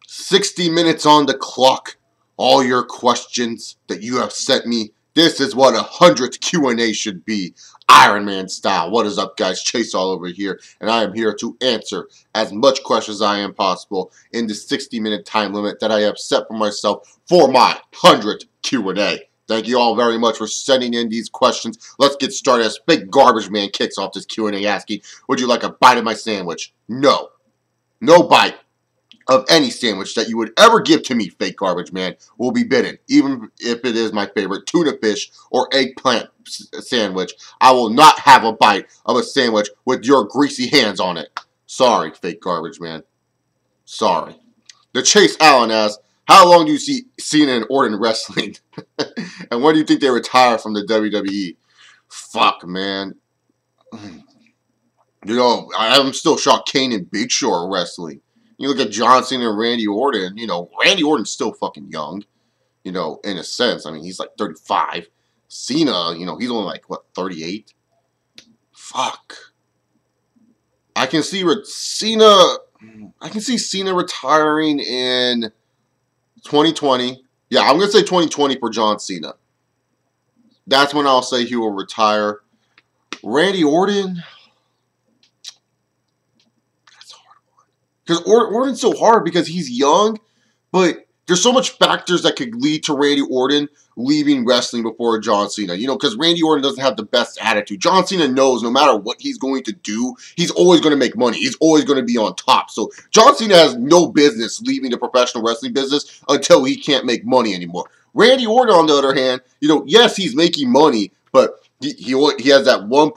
60 minutes on the clock. All your questions that you have sent me. This is what 100th Q&A should be. Ironman style. What is up, guys? Chase all over here. And I am here to answer as much questions as I am possible in the 60-minute time limit that I have set for myself for my 100th Q&A. Thank you all very much for sending in these questions. Let's get started as Big Garbage Man kicks off this Q&A asking, would you like a bite of my sandwich? No. No bite of any sandwich that you would ever give to me, fake garbage man, will be bidden. Even if it is my favorite tuna fish or eggplant sandwich, I will not have a bite of a sandwich with your greasy hands on it. Sorry, fake garbage man. Sorry. The Chase Allen asks, how long do you see Cena and Orton wrestling? And when do you think they retire from the WWE? Fuck, man. You know, I'm still shocked Kane and Big Show are wrestling. You look at John Cena and Randy Orton, you know, Randy Orton's still fucking young, you know, in a sense. I mean, he's like 35. Cena, you know, he's only like, what, 38? Fuck. I can see Cena retiring in 2020. Yeah, I'm going to say 2020 for John Cena. That's when I'll say he will retire. Randy Orton... Because Orton's so hard because he's young, but there's so much factors that could lead to Randy Orton leaving wrestling before John Cena. You know, because Randy Orton doesn't have the best attitude. John Cena knows no matter what he's going to do, he's always going to make money. He's always going to be on top. So John Cena has no business leaving the professional wrestling business until he can't make money anymore. Randy Orton, on the other hand, you know, yes, he's making money, but he has that one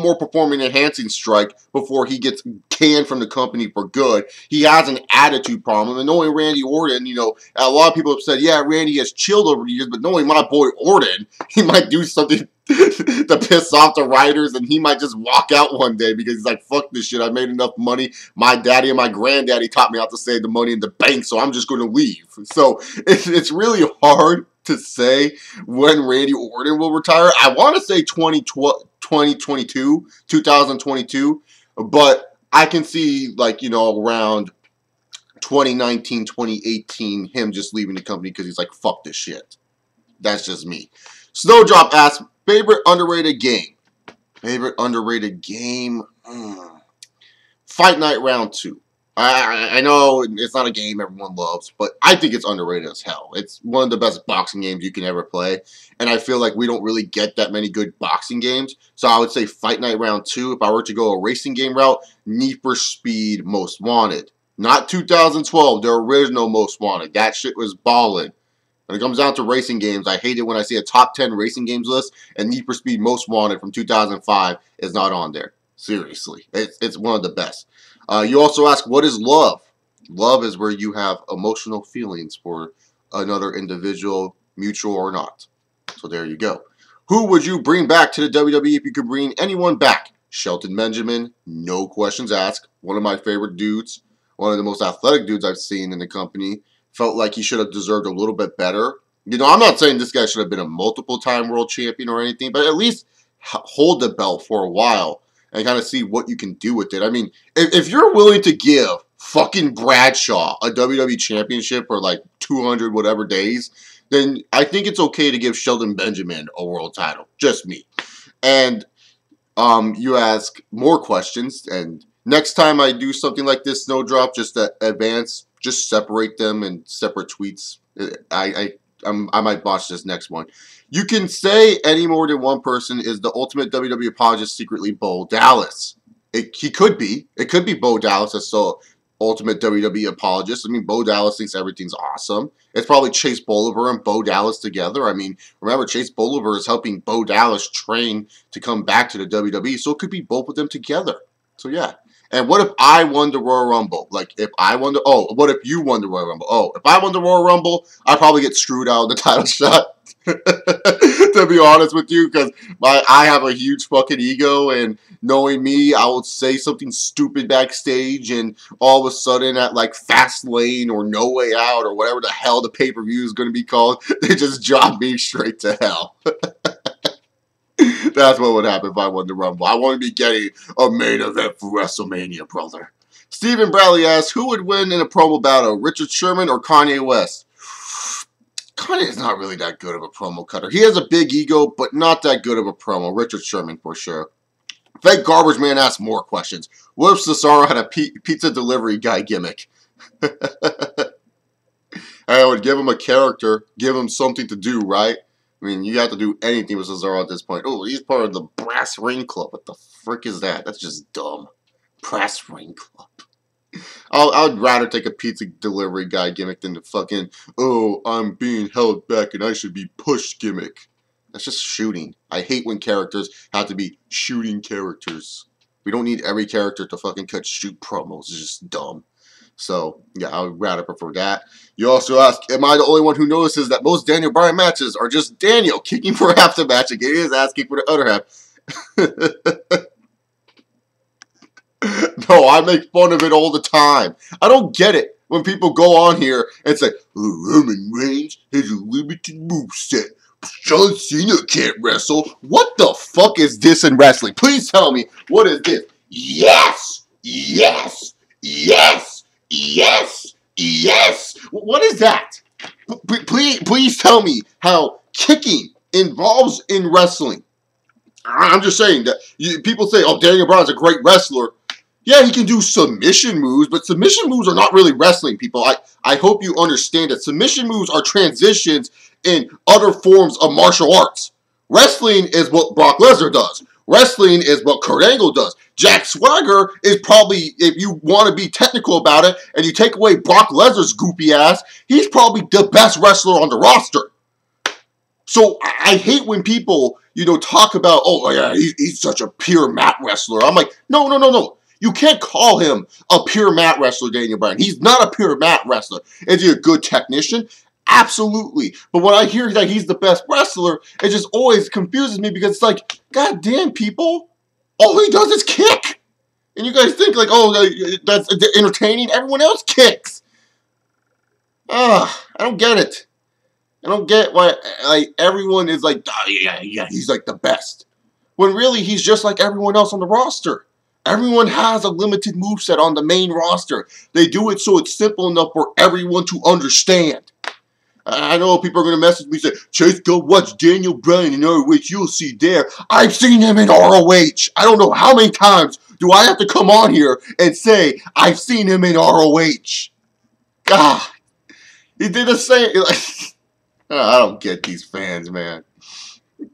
more performing enhancing strike before he gets canned from the company for good. He has an attitude problem, and knowing Randy Orton, you know, a lot of people have said, yeah, Randy has chilled over the years, but knowing my boy Orton, he might do something to piss off the writers, and he might just walk out one day because he's like, fuck this shit, I made enough money. My daddy and my granddaddy taught me how to save the money in the bank, so I'm just going to leave. So it's really hard to say when Randy Orton will retire. I want to say 2022, but I can see, like, you know, around 2019, 2018, him just leaving the company because he's like, fuck this shit. That's just me. Snowdrop asks, favorite underrated game? Favorite underrated game? Fight Night Round 2. I know it's not a game everyone loves, but I think it's underrated as hell. It's one of the best boxing games you can ever play, and I feel like we don't really get that many good boxing games, so I would say Fight Night Round 2. If I were to go a racing game route, Need for Speed Most Wanted. Not 2012, the original Most Wanted. That shit was ballin'. When it comes down to racing games, I hate it when I see a top 10 racing games list, and Need for Speed Most Wanted from 2005 is not on there. Seriously. It's one of the best. You also ask, what is love? Love is where you have emotional feelings for another individual, mutual or not. So there you go. Who would you bring back to the WWE if you could bring anyone back? Shelton Benjamin, no questions asked. One of my favorite dudes. One of the most athletic dudes I've seen in the company. Felt like he should have deserved a little bit better. You know, I'm not saying this guy should have been a multiple-time world champion or anything, but at least hold the belt for a while and kind of see what you can do with it. I mean, if you're willing to give fucking Bradshaw a WWE championship for like 200 whatever days, then I think it's okay to give Shelton Benjamin a world title. Just me. And you ask more questions, and next time I do something like this, Snowdrop, just to advance, just separate them in separate tweets. I might botch this next one. You can say any more than one person is the ultimate WWE apologist secretly Bo Dallas. He could be. It could be Bo Dallas that's the ultimate WWE apologist. I mean, Bo Dallas thinks everything's awesome. It's probably Chase Bolivar and Bo Dallas together. I mean, remember, Chase Bolivar is helping Bo Dallas train to come back to the WWE, so it could be both of them together. So, yeah. And what if I won the Royal Rumble? Like, if I won the... Oh, what if you won the Royal Rumble? Oh, if I won the Royal Rumble, I'd probably get screwed out of the title shot. To be honest with you, because I have a huge fucking ego, and knowing me, I would say something stupid backstage, and all of a sudden at like Fastlane or No Way Out or whatever the hell the pay-per-view is going to be called, they just drop me straight to hell. That's what would happen if I won the Rumble. I want to be getting a main event for WrestleMania, brother. Stephen Bradley asks, who would win in a promo battle, Richard Sherman or Kanye West? Kanye is not really that good of a promo cutter. He has a big ego, but not that good of a promo. Richard Sherman for sure. Fake Garbage Man asks more questions. What if Cesaro had a pizza delivery guy gimmick? I would give him a character, give him something to do, right? I mean, you have to do anything with Cesaro at this point. Oh, he's part of the Brass Ring Club. What the frick is that? That's just dumb. Brass Ring Club. I'd rather take a pizza delivery guy gimmick than the fucking, oh, I'm being held back and I should be pushed gimmick. That's just shooting. I hate when characters have to be shooting characters. We don't need every character to fucking cut shoot promos. It's just dumb. So, yeah, I would rather prefer that. You also ask, am I the only one who notices that most Daniel Bryan matches are just Daniel kicking for half the match and getting his ass kicked for the other half? No, I make fun of it all the time. I don't get it when people go on here and say, oh, Roman Reigns has a limited moveset. John Cena can't wrestle. What the fuck is this in wrestling? Please tell me, what is this? Yes! Yes! Yes! Yes! Yes! What is that? Please tell me how kicking involves in wrestling. I'm just saying that people say, oh, Daniel Bryan's a great wrestler. Yeah, he can do submission moves, but submission moves are not really wrestling, people. I hope you understand that submission moves are transitions in other forms of martial arts. Wrestling is what Brock Lesnar does. Wrestling is what Kurt Angle does. Jack Swagger is probably, if you want to be technical about it, and you take away Brock Lesnar's goopy ass, he's probably the best wrestler on the roster. So I hate when people, talk about, oh yeah, he's such a pure mat wrestler. I'm like, no. You can't call him a pure mat wrestler, Daniel Bryan. He's not a pure mat wrestler. Is he a good technician? Absolutely. But when I hear that he's the best wrestler, it just always confuses me because it's like, God damn, people, all he does is kick. And you guys think like, oh, that's entertaining? Everyone else kicks. I don't get it. I don't get why everyone is like, oh, yeah, he's like the best. When really he's just like everyone else on the roster. Everyone has a limited moveset on the main roster. They do it so it's simple enough for everyone to understand. I know people are going to message me and say, Chase, go watch Daniel Bryan in ROH. You'll see there. I've seen him in ROH. I don't know how many times do I have to come on here and say, I've seen him in ROH. God. He did the same. I don't get these fans, man.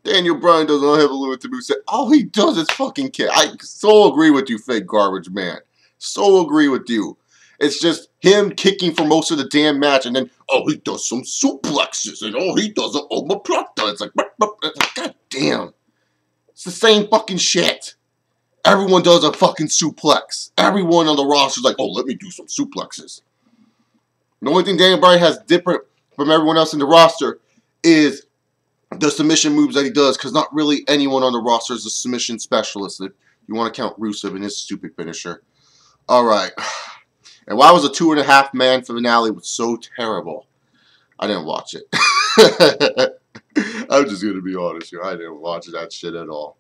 Daniel Bryan doesn't have a limited moveset. All he does is fucking kick. I so agree with you, fake garbage man. So agree with you. It's just him kicking for most of the damn match, and then, oh, he does some suplexes, and oh, he does an omoplata. It's like, God damn. It's the same fucking shit. Everyone does a fucking suplex. Everyone on the roster is like, oh, let me do some suplexes. The only thing Daniel Bryan has different from everyone else in the roster is the submission moves that he does, because not really anyone on the roster is a submission specialist. If you want to count Rusev and his stupid finisher. All right. And why was a 2.5-man finale was so terrible? I didn't watch it. I'm just going to be honest here. I didn't watch that shit at all.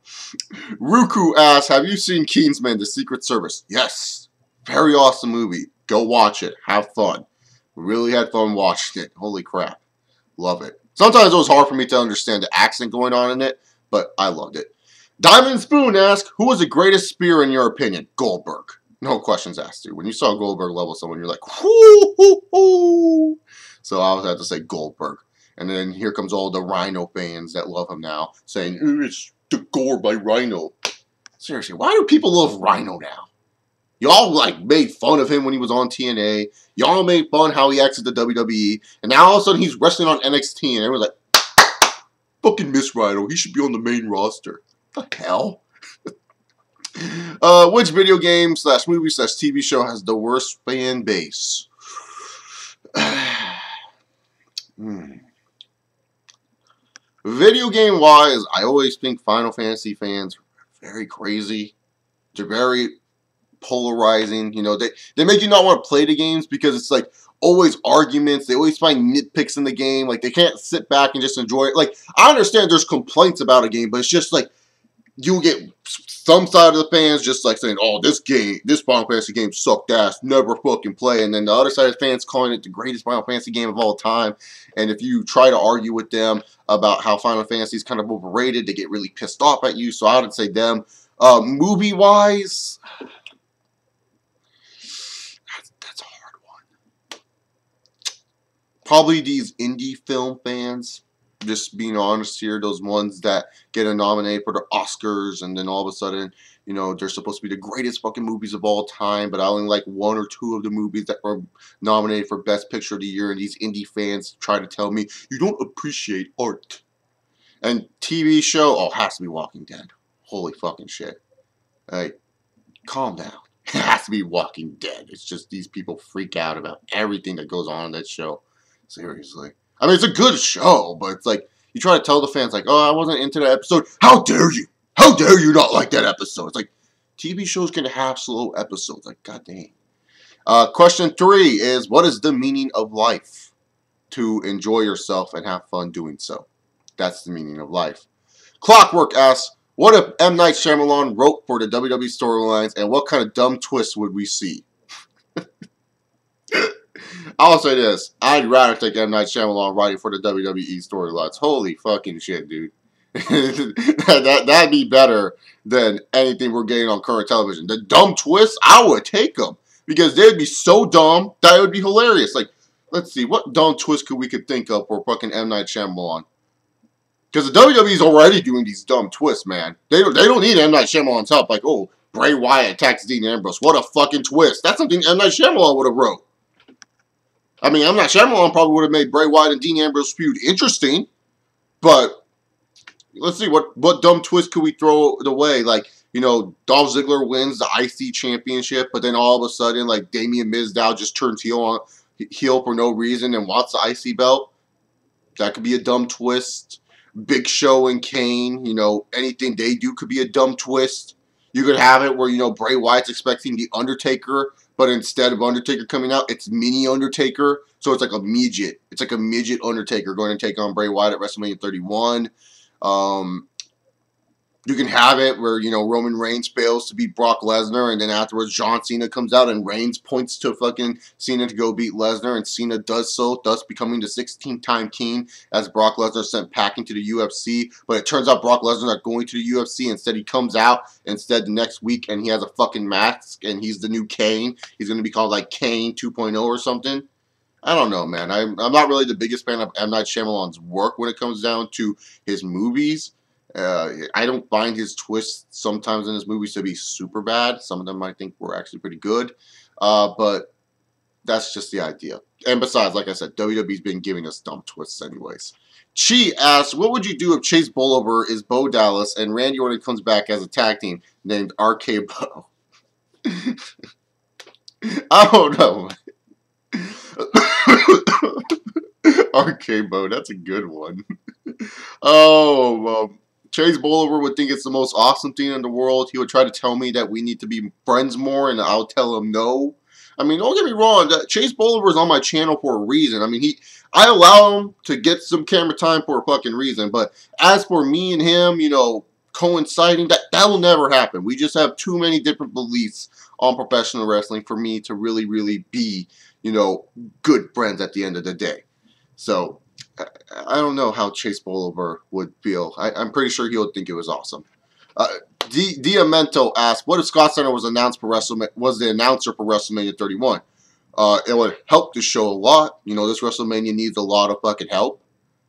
Ruku asks, have you seen Kingsman, The Secret Service? Yes. Very awesome movie. Go watch it. Have fun. Really had fun watching it. Holy crap. Love it. Sometimes it was hard for me to understand the accent going on in it, but I loved it. Diamond Spoon asks, who was the greatest spear in your opinion? Goldberg. No questions asked, dude. When you saw Goldberg level someone, you're like, whoo, hoo, hoo. So I was had to say Goldberg. And then here comes all the Rhino fans that love him now, saying, it's the gore by Rhino. Seriously, why do people love Rhino now? Y'all, made fun of him when he was on TNA. Y'all made fun how he exited the WWE. And now all of a sudden he's wrestling on NXT. And everyone's like, fucking miss Rhino. He should be on the main roster. What the hell? Which video game / movie / TV show has the worst fan base? Video game wise, I always think Final Fantasy fans are very crazy. They're very polarizing. They make you not want to play the games because it's always arguments. They always find nitpicks in the game. They can't sit back and just enjoy it. I understand there's complaints about a game, but it's just you get some side of the fans just like saying, "Oh, this Final Fantasy game sucked ass, never fucking play," and then the other side of the fans calling it the greatest Final Fantasy game of all time. And if you try to argue with them about how Final Fantasy is kind of overrated, they get really pissed off at you. So I would say them. Movie wise, that's a hard one. Probably these indie film fans. Just being honest here, those ones that get a nominated for the Oscars and then all of a sudden, you know, they're supposed to be the greatest fucking movies of all time, but I only like one or two of the movies that were nominated for Best Picture of the Year, and these indie fans try to tell me, you don't appreciate art. And TV show, oh, has to be Walking Dead. Holy fucking shit. Like, calm down. It has to be Walking Dead. It's just these people freak out about everything that goes on in that show. Seriously. I mean, it's a good show, but it's like, you try to tell the fans, like, oh, I wasn't into that episode. How dare you? How dare you not like that episode? It's like, TV shows can have slow episodes. Like, god dang. Question 3 is, what is the meaning of life? To enjoy yourself and have fun doing so. That's the meaning of life. Clockwork asks, what if M. Night Shyamalan wrote for the WWE storylines, and what kind of dumb twists would we see? I'll say this. I'd rather take M. Night Shyamalan writing for the WWE storylines. Holy fucking shit, dude. That'd be better than anything we're getting on current television. The dumb twists, I would take them. Because they'd be so dumb that it would be hilarious. Like, let's see, what dumb twist we could think of for fucking M. Night Shyamalan? Because the WWE's already doing these dumb twists, man. They don't need M. Night Shyamalan's help. Like, oh, Bray Wyatt attacks Dean Ambrose. What a fucking twist. That's something M. Night Shyamalan would have wrote. I mean, M. Night Shyamalan probably would have made Bray Wyatt and Dean Ambrose feud interesting. But let's see, what dumb twist could we throw away? Like, you know, Dolph Ziggler wins the IC championship, but then all of a sudden, like, Damien Mizdow just turns heel for no reason and wants the IC belt. That could be a dumb twist. Big Show and Kane, you know, anything they do could be a dumb twist. You could have it where, you know, Bray Wyatt's expecting the Undertaker, but instead of Undertaker coming out, it's Mini Undertaker. So it's like a midget. It's like a midget Undertaker going to take on Bray Wyatt at WrestleMania 31. You can have it where, you know, Roman Reigns fails to beat Brock Lesnar, and then afterwards John Cena comes out and Reigns points to fucking Cena to go beat Lesnar, and Cena does so, thus becoming the 16-time king as Brock Lesnar sent packing to the UFC. But it turns out Brock Lesnar not going to the UFC. Instead, he comes out the next week and he has a fucking mask and he's the new Kane. He's going to be called like Kane 2.0 or something. I don't know, man. I'm not really the biggest fan of M. Night Shyamalan's work when it comes down to his movies. I don't find his twists sometimes in his movies to be super bad. Some of them I think were actually pretty good. But that's just the idea. And besides, like I said, WWE's been giving us dumb twists anyways. Chi asks, what would you do if Chase Bolivar is Bo Dallas and Randy Orton comes back as a tag team named RK Bo? I don't know. RK Bo, that's a good one. Chase Bolivar would think it's the most awesome thing in the world. He would try to tell me that we need to be friends more, and I'll tell him no. I mean, don't get me wrong. Chase Bolivar is on my channel for a reason. I mean, I allow him to get some camera time for a fucking reason. But as for me and him, you know, coinciding, that will never happen. We just have too many different beliefs on professional wrestling for me to really, really be, you know, good friends at the end of the day. So I don't know how Chase Bolivar would feel. I'm pretty sure he would think it was awesome. Diamento asked, what if Scott Steiner was the announcer for WrestleMania 31? It would help the show a lot. You know, this WrestleMania needs a lot of fucking help.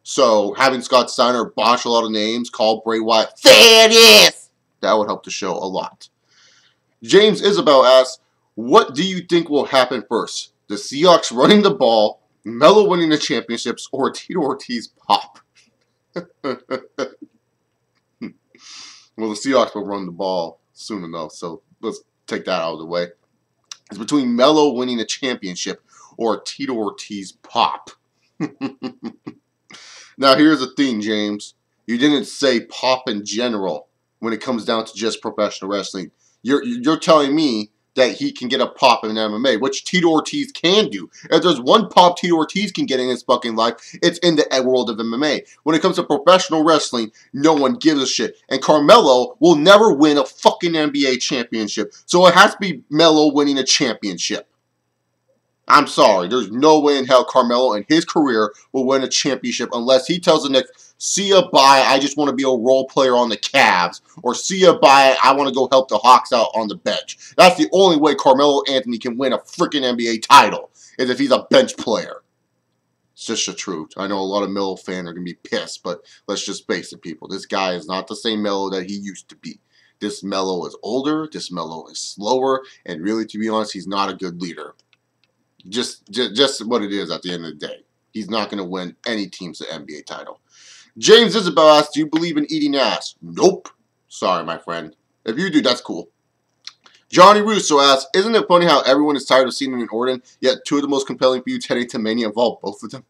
So having Scott Steiner botch a lot of names, call Bray Wyatt feuds, that would help the show a lot. James Isabel asks, what do you think will happen first? The Seahawks running the ball, Melo winning the championships, or Tito Ortiz pop? Well, the Seahawks will run the ball soon enough, so let's take that out of the way. It's between Melo winning the championship or Tito Ortiz pop. Now, here's the thing, James. You didn't say pop in general when it comes down to just professional wrestling. You're telling me that he can get a pop in MMA, which Tito Ortiz can do. If there's one pop Tito Ortiz can get in his fucking life, it's in the world of MMA. When it comes to professional wrestling, no one gives a shit. And Carmelo will never win a fucking NBA championship. So it has to be Melo winning a championship. I'm sorry. There's no way in hell Carmelo in his career will win a championship unless he tells the Knicks, see ya, bye, I just want to be a role player on the Cavs. Or see ya, bye, I want to go help the Hawks out on the bench. That's the only way Carmelo Anthony can win a freaking NBA title, is if he's a bench player. It's just the truth. I know a lot of Melo fans are going to be pissed, but let's just face it, people. This guy is not the same Melo that he used to be. This Melo is older, this Melo is slower, and really, to be honest, he's not a good leader. Just what it is at the end of the day. He's not going to win any team's NBA title. James Isabel asks, do you believe in eating ass? Nope. Sorry, my friend. If you do, that's cool. Johnny Russo asks, isn't it funny how everyone is tired of Cena and Orton, yet two of the most compelling feuds heading to Mania involve both of them?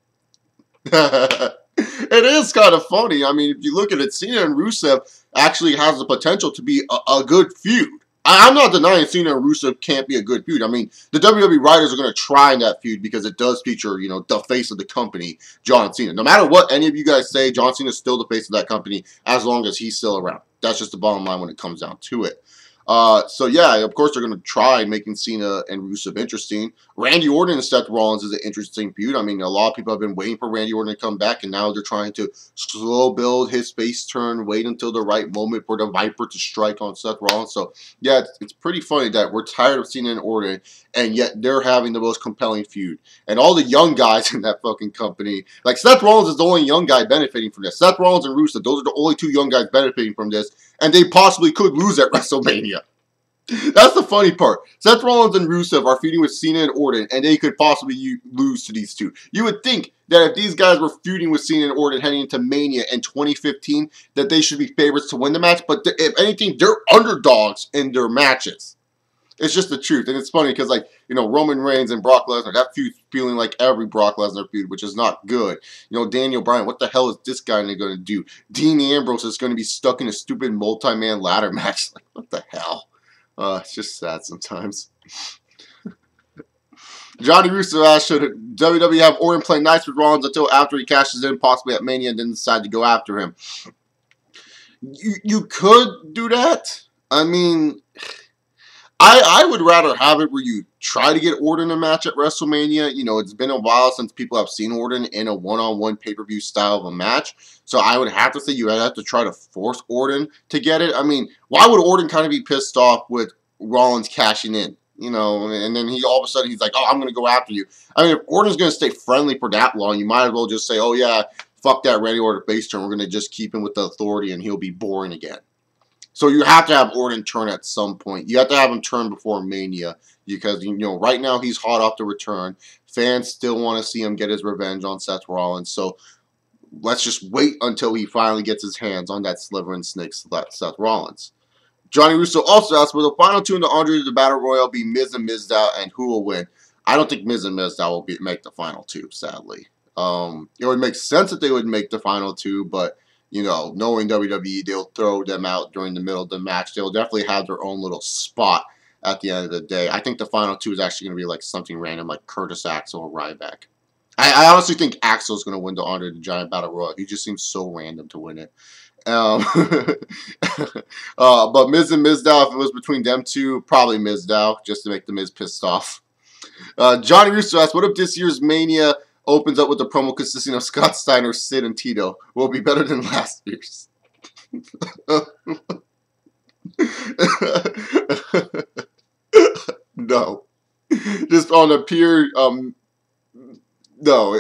It is kind of funny. I mean, if you look at it, Cena and Rusev actually has the potential to be a good feud. I'm not denying Cena and Rusev can't be a good feud. I mean, the WWE writers are going to try in that feud because it does feature, you know, the face of the company, John Cena. No matter what any of you guys say, John Cena is still the face of that company as long as he's still around. That's just the bottom line when it comes down to it. So yeah, of course they're going to try making Cena and Rusev interesting. Randy Orton and Seth Rollins is an interesting feud. I mean, a lot of people have been waiting for Randy Orton to come back, and now they're trying to slow build his face turn, wait until the right moment for the Viper to strike on Seth Rollins. So yeah, it's pretty funny that we're tired of Cena and Orton, and yet they're having the most compelling feud. And all the young guys in that fucking company, like Seth Rollins is the only young guy benefiting from this. Seth Rollins and Rusev, those are the only two young guys benefiting from this, and they possibly could lose at WrestleMania. That's the funny part. Seth Rollins and Rusev are feuding with Cena and Orton, and they could possibly lose to these two. You would think that if these guys were feuding with Cena and Orton heading into Mania in 2015, that they should be favorites to win the match. But if anything, they're underdogs in their matches. It's just the truth. And it's funny because, like, you know, Roman Reigns and Brock Lesnar, that feud's feeling like every Brock Lesnar feud, which is not good. You know, Daniel Bryan, what the hell is this guy going to do? Dean Ambrose is going to be stuck in a stupid multi-man ladder match. Like, what the hell? It's just sad sometimes. Johnny Russo asked, should WWE have Orton play nice with Rollins until after he cashes in, possibly at Mania, and then decide to go after him? You could do that. I mean, I would rather have it where you try to get Orton a match at WrestleMania. You know, it's been a while since people have seen Orton in a one-on-one pay-per-view style of a match. So I would have to say you would have to try to force Orton to get it. I mean, why would Orton kind of be pissed off with Rollins cashing in? You know, and then he all of a sudden he's like, oh, I'm going to go after you. I mean, if Orton's going to stay friendly for that long, you might as well just say, oh, yeah, fuck that Randy Orton face turn. We're going to just keep him with the authority and he'll be boring again. So you have to have Orton turn at some point. You have to have him turn before Mania because, you know, right now he's hot off the return. Fans still want to see him get his revenge on Seth Rollins. So let's just wait until he finally gets his hands on that sliver and snake Seth Rollins. Johnny Russo also asked, will the final two in the Andre the Battle Royal be Miz and Mizdow, and who will win? I don't think Miz and Mizdow will make the final two, sadly. It would make sense that they would make the final two, but you know, knowing WWE, they'll throw them out during the middle of the match. They'll definitely have their own little spot at the end of the day. I think the final two is actually going to be like something random like Curtis Axel or Ryback. I honestly think Axel's going to win the Andre the Giant Battle Royal. He just seems so random to win it. But Miz and Mizdow, if it was between them two, probably Mizdow, just to make the Miz pissed off. Johnny Russo asked, what if this year's Mania opens up with a promo consisting of Scott Steiner, Sid, and Tito? Will it be better than last year's? No. Just on a pure, no,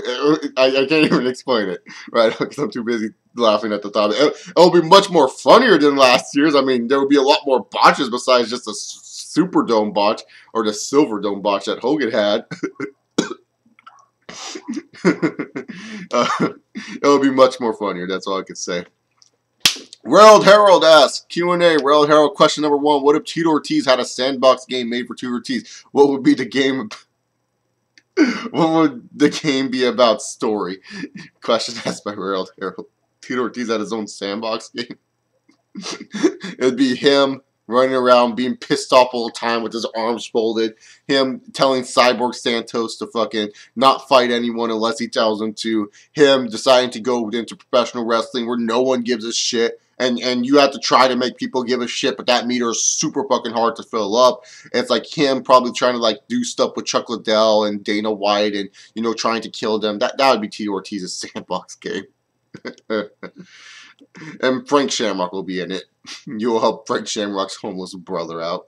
I can't even explain it, right? Because I'm too busy laughing at the thought. It'll be much more funnier than last year's. I mean, there will be a lot more botches besides just the Superdome botch or the Silverdome botch that Hogan had. It'll be much more funnier. That's all I could say. World Herald asks, Q&A, World Herald, question number 1. What if Tito Ortiz had a sandbox game made for Tito Ortiz? What would be the game? What would the game be about? Story. Question asked by World Herald. Tito Ortiz had his own sandbox game. It would be him, running around being pissed off all the time with his arms folded, him telling Cyborg Santos to fucking not fight anyone unless he tells him to, him deciding to go into professional wrestling where no one gives a shit, and you have to try to make people give a shit, but that meter is super fucking hard to fill up. It's like him probably trying to like do stuff with Chuck Liddell and Dana White and, you know, trying to kill them. That would be Tito Ortiz's sandbox game. And Frank Shamrock will be in it. You'll help Frank Shamrock's homeless brother out.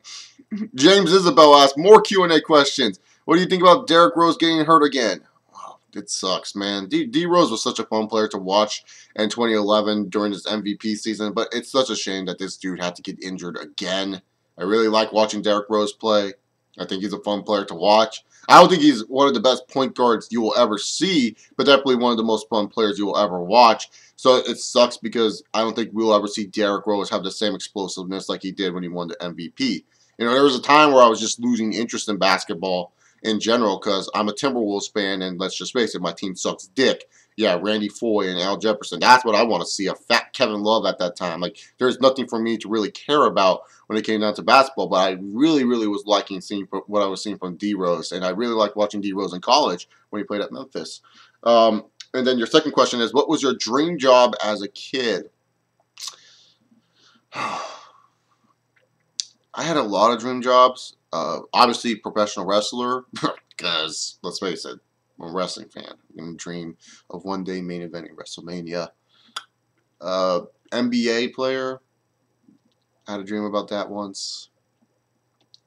James Isabel asks, more Q&A questions. What do you think about Derrick Rose getting hurt again? Wow, it sucks, man. D Rose was such a fun player to watch in 2011 during his MVP season, but it's such a shame that this dude had to get injured again. I really like watching Derrick Rose play. I think he's a fun player to watch. I don't think he's one of the best point guards you will ever see, but definitely one of the most fun players you will ever watch. So it sucks because I don't think we'll ever see Derrick Rose have the same explosiveness like he did when he won the MVP. You know, there was a time where I was just losing interest in basketball in general because I'm a Timberwolves fan, and let's just face it, my team sucks dick. Yeah, Randy Foye and Al Jefferson. That's what I want to see, a fat Kevin Love at that time. Like, there's nothing for me to really care about when it came down to basketball, but I really, really was liking seeing what I was seeing from D Rose, and I really liked watching D Rose in college when he played at Memphis. And then your second question is, what was your dream job as a kid? I had a lot of dream jobs. Obviously, professional wrestler, because, let's face it, I'm a wrestling fan. I'm going to dream of one day main eventing WrestleMania. NBA player. I had a dream about that once.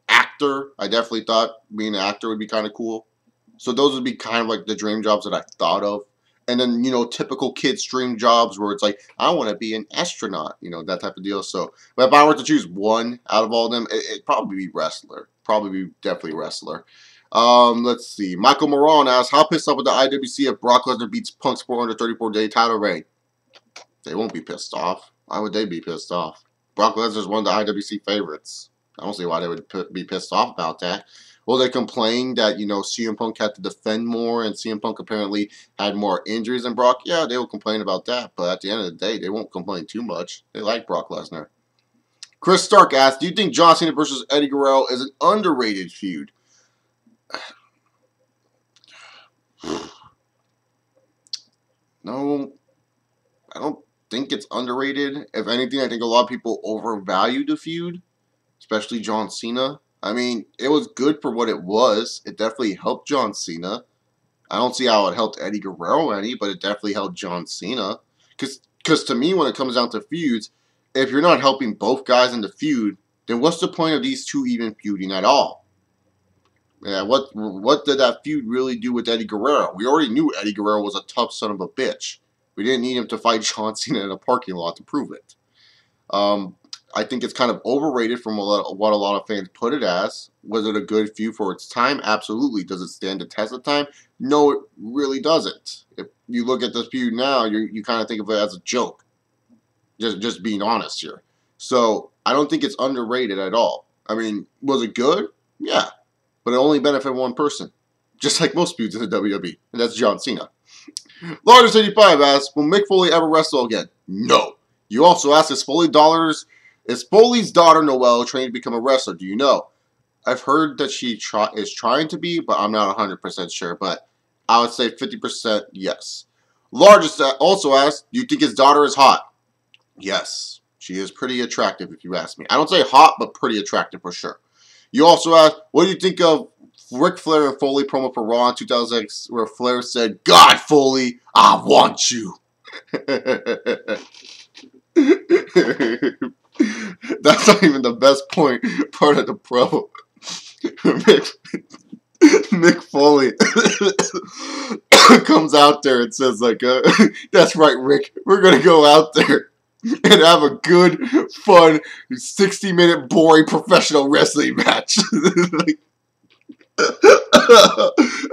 Actor. I definitely thought being an actor would be kind of cool. So those would be kind of like the dream jobs that I thought of. And then, you know, typical kid's dream jobs where it's like, I want to be an astronaut, you know, that type of deal. So, but if I were to choose one out of all of them, it'd probably be wrestler. Probably be definitely wrestler. Let's see. Michael Moran asks, how pissed off with the IWC if Brock Lesnar beats Punk's 434-day title reign? They won't be pissed off. Why would they be pissed off? Brock Lesnar's one of the IWC favorites. I don't see why they would be pissed off about that. Well, they complained that, you know, CM Punk had to defend more, and CM Punk apparently had more injuries than Brock. Yeah, they will complain about that, but at the end of the day, they won't complain too much. They like Brock Lesnar. Chris Stark asks, do you think John Cena versus Eddie Guerrero is an underrated feud? No, I don't think it's underrated. If anything, I think a lot of people overvalue the feud, especially John Cena. I mean, it was good for what it was. It definitely helped John Cena. I don't see how it helped Eddie Guerrero any, but it definitely helped John Cena. Because to me, when it comes down to feuds, if you're not helping both guys in the feud, then what's the point of these two even feuding at all? Yeah, what did that feud really do with Eddie Guerrero? We already knew Eddie Guerrero was a tough son of a bitch. We didn't need him to fight John Cena in a parking lot to prove it. I think it's kind of overrated from what a lot of fans put it as. Was it a good feud for its time? Absolutely. Does it stand the test of time? No, it really doesn't. If you look at this feud now, you kind of think of it as a joke. Just being honest here. So I don't think it's underrated at all. I mean, was it good? Yeah. But it only benefited one person. Just like most feuds in the WWE. And that's John Cena. Largest85 asks, will Mick Foley ever wrestle again? No. You also asked, is Foley's daughter Noelle training to become a wrestler? Do you know? I've heard that she is trying to be, but I'm not 100% sure. But I would say 50% yes. Largest also asked, do you think his daughter is hot? Yes. She is pretty attractive if you ask me. I don't say hot, but pretty attractive for sure. You also asked, what do you think of Ric Flair and Foley promo for Raw in 2006 where Flair said, God, Foley, I want you. That's not even the best part of the promo. Mick Foley comes out there and says, like, that's right, Rick, we're going to go out there and have a good, fun, 60-minute, boring professional wrestling match. Like,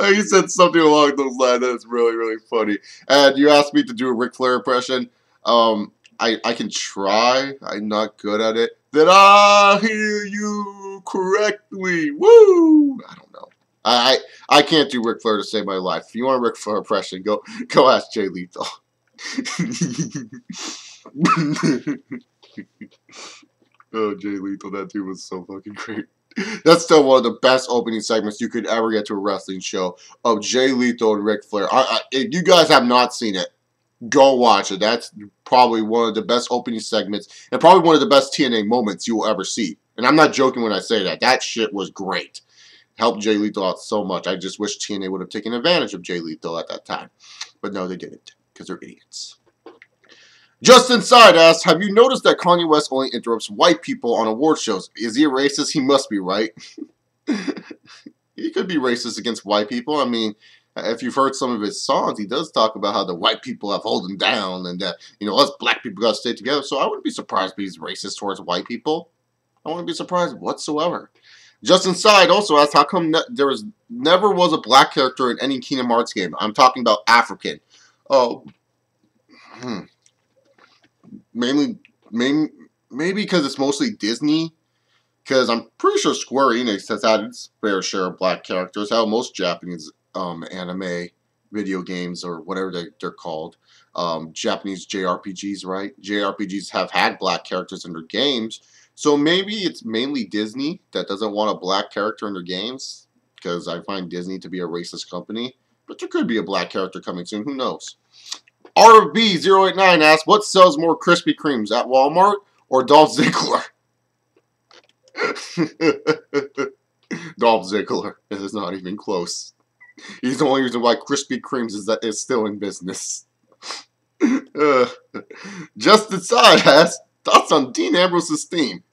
he said something along those lines that's really, really funny. And you asked me to do a Ric Flair impression. I can try. I'm not good at it. Did I hear you correctly? Woo! I don't know. I can't do Ric Flair to save my life. If you want a Ric Flair impression, go ask Jay Lethal. Oh, Jay Lethal, that dude was so fucking great. That's still one of the best opening segments you could ever get to a wrestling show of Jay Lethal and Ric Flair. If you guys have not seen it, go watch it. That's probably one of the best opening segments and probably one of the best TNA moments you will ever see. And I'm not joking when I say that. That shit was great. Helped Jay Lethal out so much. I just wish TNA would have taken advantage of Jay Lethal at that time. But no, they didn't. Because they're idiots. Just Inside asks, have you noticed that Kanye West only interrupts white people on award shows? Is he a racist? He must be, right? He could be racist against white people. I mean, if you've heard some of his songs, he does talk about how the white people have held him down and that, you know, us black people got to stay together. So I wouldn't be surprised if he's racist towards white people. I wouldn't be surprised whatsoever. Just Inside also asks, how come there never was a black character in any Kingdom Hearts game? I'm talking about African. Oh, maybe because it's mostly Disney. Because I'm pretty sure Square Enix has had its fair share of black characters. How most Japanese anime video games or whatever they're called, Japanese JRPGs, right? JRPGs have had black characters in their games. So maybe it's mainly Disney that doesn't want a black character in their games. Because I find Disney to be a racist company. But there could be a black character coming soon. Who knows? RB089 asks, what sells more Krispy Kremes, at Walmart or Dolph Ziggler? Dolph Ziggler. It is not even close. He's the only reason why Krispy Kremes is still in business. Just Inside asks, thoughts on Dean Ambrose's theme?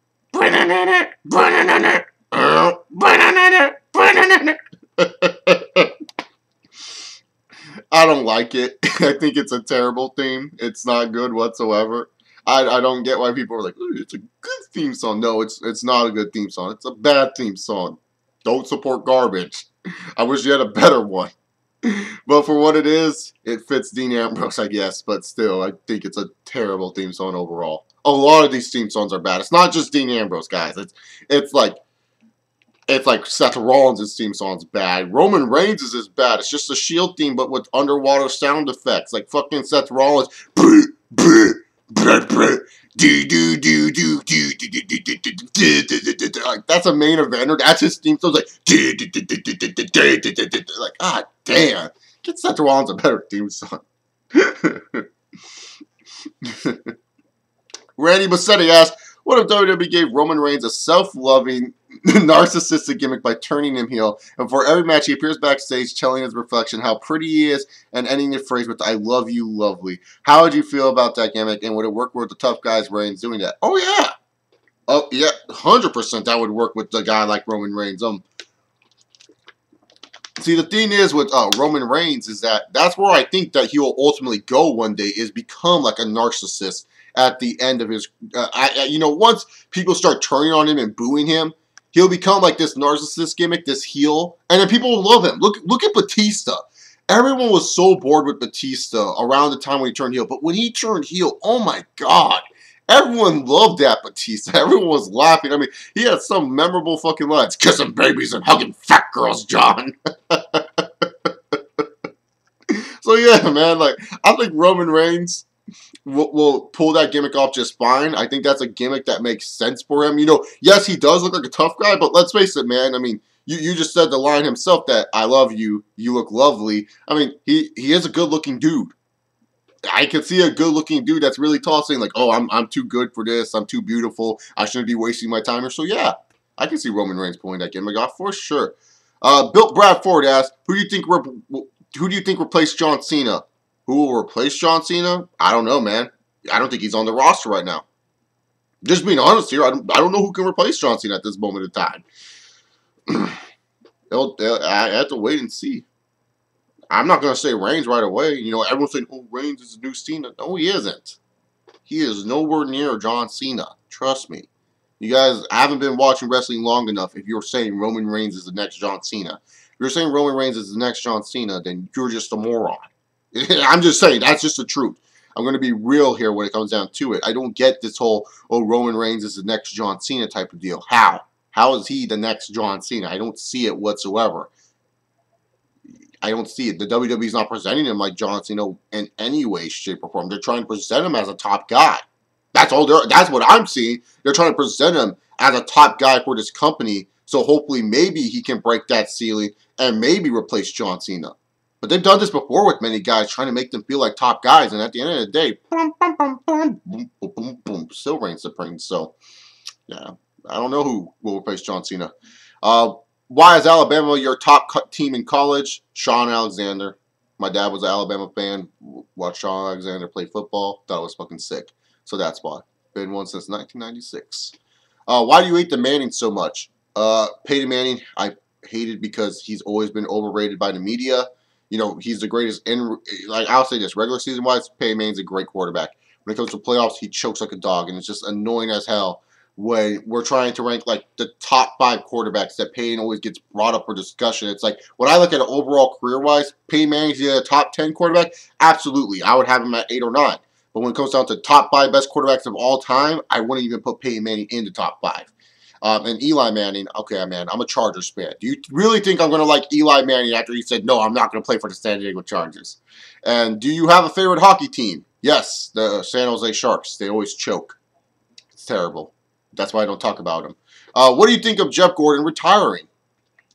I don't like it. I think it's a terrible theme. It's not good whatsoever. I don't get why people are like, ooh, it's a good theme song. No, it's not a good theme song. It's a bad theme song. Don't support garbage. I wish you had a better one. But for what it is, it fits Dean Ambrose, I guess. But still, I think it's a terrible theme song overall. A lot of these theme songs are bad. It's not just Dean Ambrose, guys. It's like Seth Rollins' theme song's bad. Roman Reigns' is bad. It's just a Shield theme, but with underwater sound effects. Like fucking Seth Rollins. Like that's a main eventer. That's his theme song. Like ah damn. Get Seth Rollins a better theme song. Randy Bassetti asks, what if WWE gave Roman Reigns a self-loving, narcissistic gimmick by turning him heel, and for every match he appears backstage telling his reflection how pretty he is and ending the phrase with "I love you, lovely"? How would you feel about that gimmick, and would it work with the tough guys Reigns doing that? Oh yeah, 100% that would work with the guy like Roman Reigns. See, the thing is with Roman Reigns is that's where I think that he will ultimately go one day, is become like a narcissist at the end of his, once people start turning on him and booing him, he'll become like this narcissist gimmick, this heel, and then people will love him. Look at Batista. Everyone was so bored with Batista around the time when he turned heel, but when he turned heel, oh my god, everyone loved that Batista. Everyone was laughing. I mean, he had some memorable fucking lines. Kissing babies and hugging fat girls, John. So yeah, man, like, I think Roman Reigns will pull that gimmick off just fine. I think that's a gimmick that makes sense for him. Yes, he does look like a tough guy, but let's face it, man. I mean, you just said the line himself that I love you, you look lovely. I mean, he is a good-looking dude. I can see a good-looking dude that's really tall saying like, oh, I'm too good for this. I'm too beautiful. I shouldn't be wasting my time here. So yeah, I can see Roman Reigns pulling that gimmick off for sure. Bill Bradford asks, who do you think replaced John Cena? Who will replace John Cena? I don't know, man. I don't think he's on the roster right now. Just being honest here, I don't know who can replace John Cena at this moment in time. I have to wait and see. I'm not going to say Reigns right away. Everyone's saying, oh, Reigns is the new Cena. No, he isn't. He is nowhere near John Cena. Trust me. You guys haven't been watching wrestling long enough if you're saying Roman Reigns is the next John Cena. If you're saying Roman Reigns is the next John Cena, then you're just a moron. I'm just saying, that's just the truth. I'm going to be real here when it comes down to it. I don't get this whole, oh, Roman Reigns is the next John Cena type of deal. How? How is he the next John Cena? I don't see it whatsoever. I don't see it. The WWE's not presenting him like John Cena in any way, shape, or form. They're trying to present him as a top guy. That's all. That's what I'm seeing. They're trying to present him as a top guy for this company. So hopefully, maybe he can break that ceiling and maybe replace John Cena. But they've done this before with many guys, trying to make them feel like top guys, and at the end of the day, boom, boom, boom, boom, boom, boom, boom, boom, still reigns supreme. So, yeah, I don't know who will replace John Cena. Why is Alabama your top team in college? Sean Alexander. My dad was an Alabama fan. Watched Sean Alexander play football. Thought it was fucking sick. So that's why. Been one since 1996. Why do you hate the Manning so much? Peyton Manning, I hated because he's always been overrated by the media. You know, he's the greatest like I'll say this, regular season wise, Peyton Manning's a great quarterback. When it comes to playoffs, he chokes like a dog, and it's just annoying as hell when we're trying to rank like the top 5 quarterbacks that Peyton always gets brought up for discussion. It's like when I look at it overall career wise, Peyton Manning's a top 10 quarterback. Absolutely, I would have him at 8 or 9. But when it comes down to top 5 best quarterbacks of all time, I wouldn't even put Peyton Manning in the top 5. And Eli Manning, okay, man, I'm a Chargers fan. Do you really think I'm going to like Eli Manning after he said, no, I'm not going to play for the San Diego Chargers? And do you have a favorite hockey team? Yes, the San Jose Sharks. They always choke. It's terrible. That's why I don't talk about them. What do you think of Jeff Gordon retiring?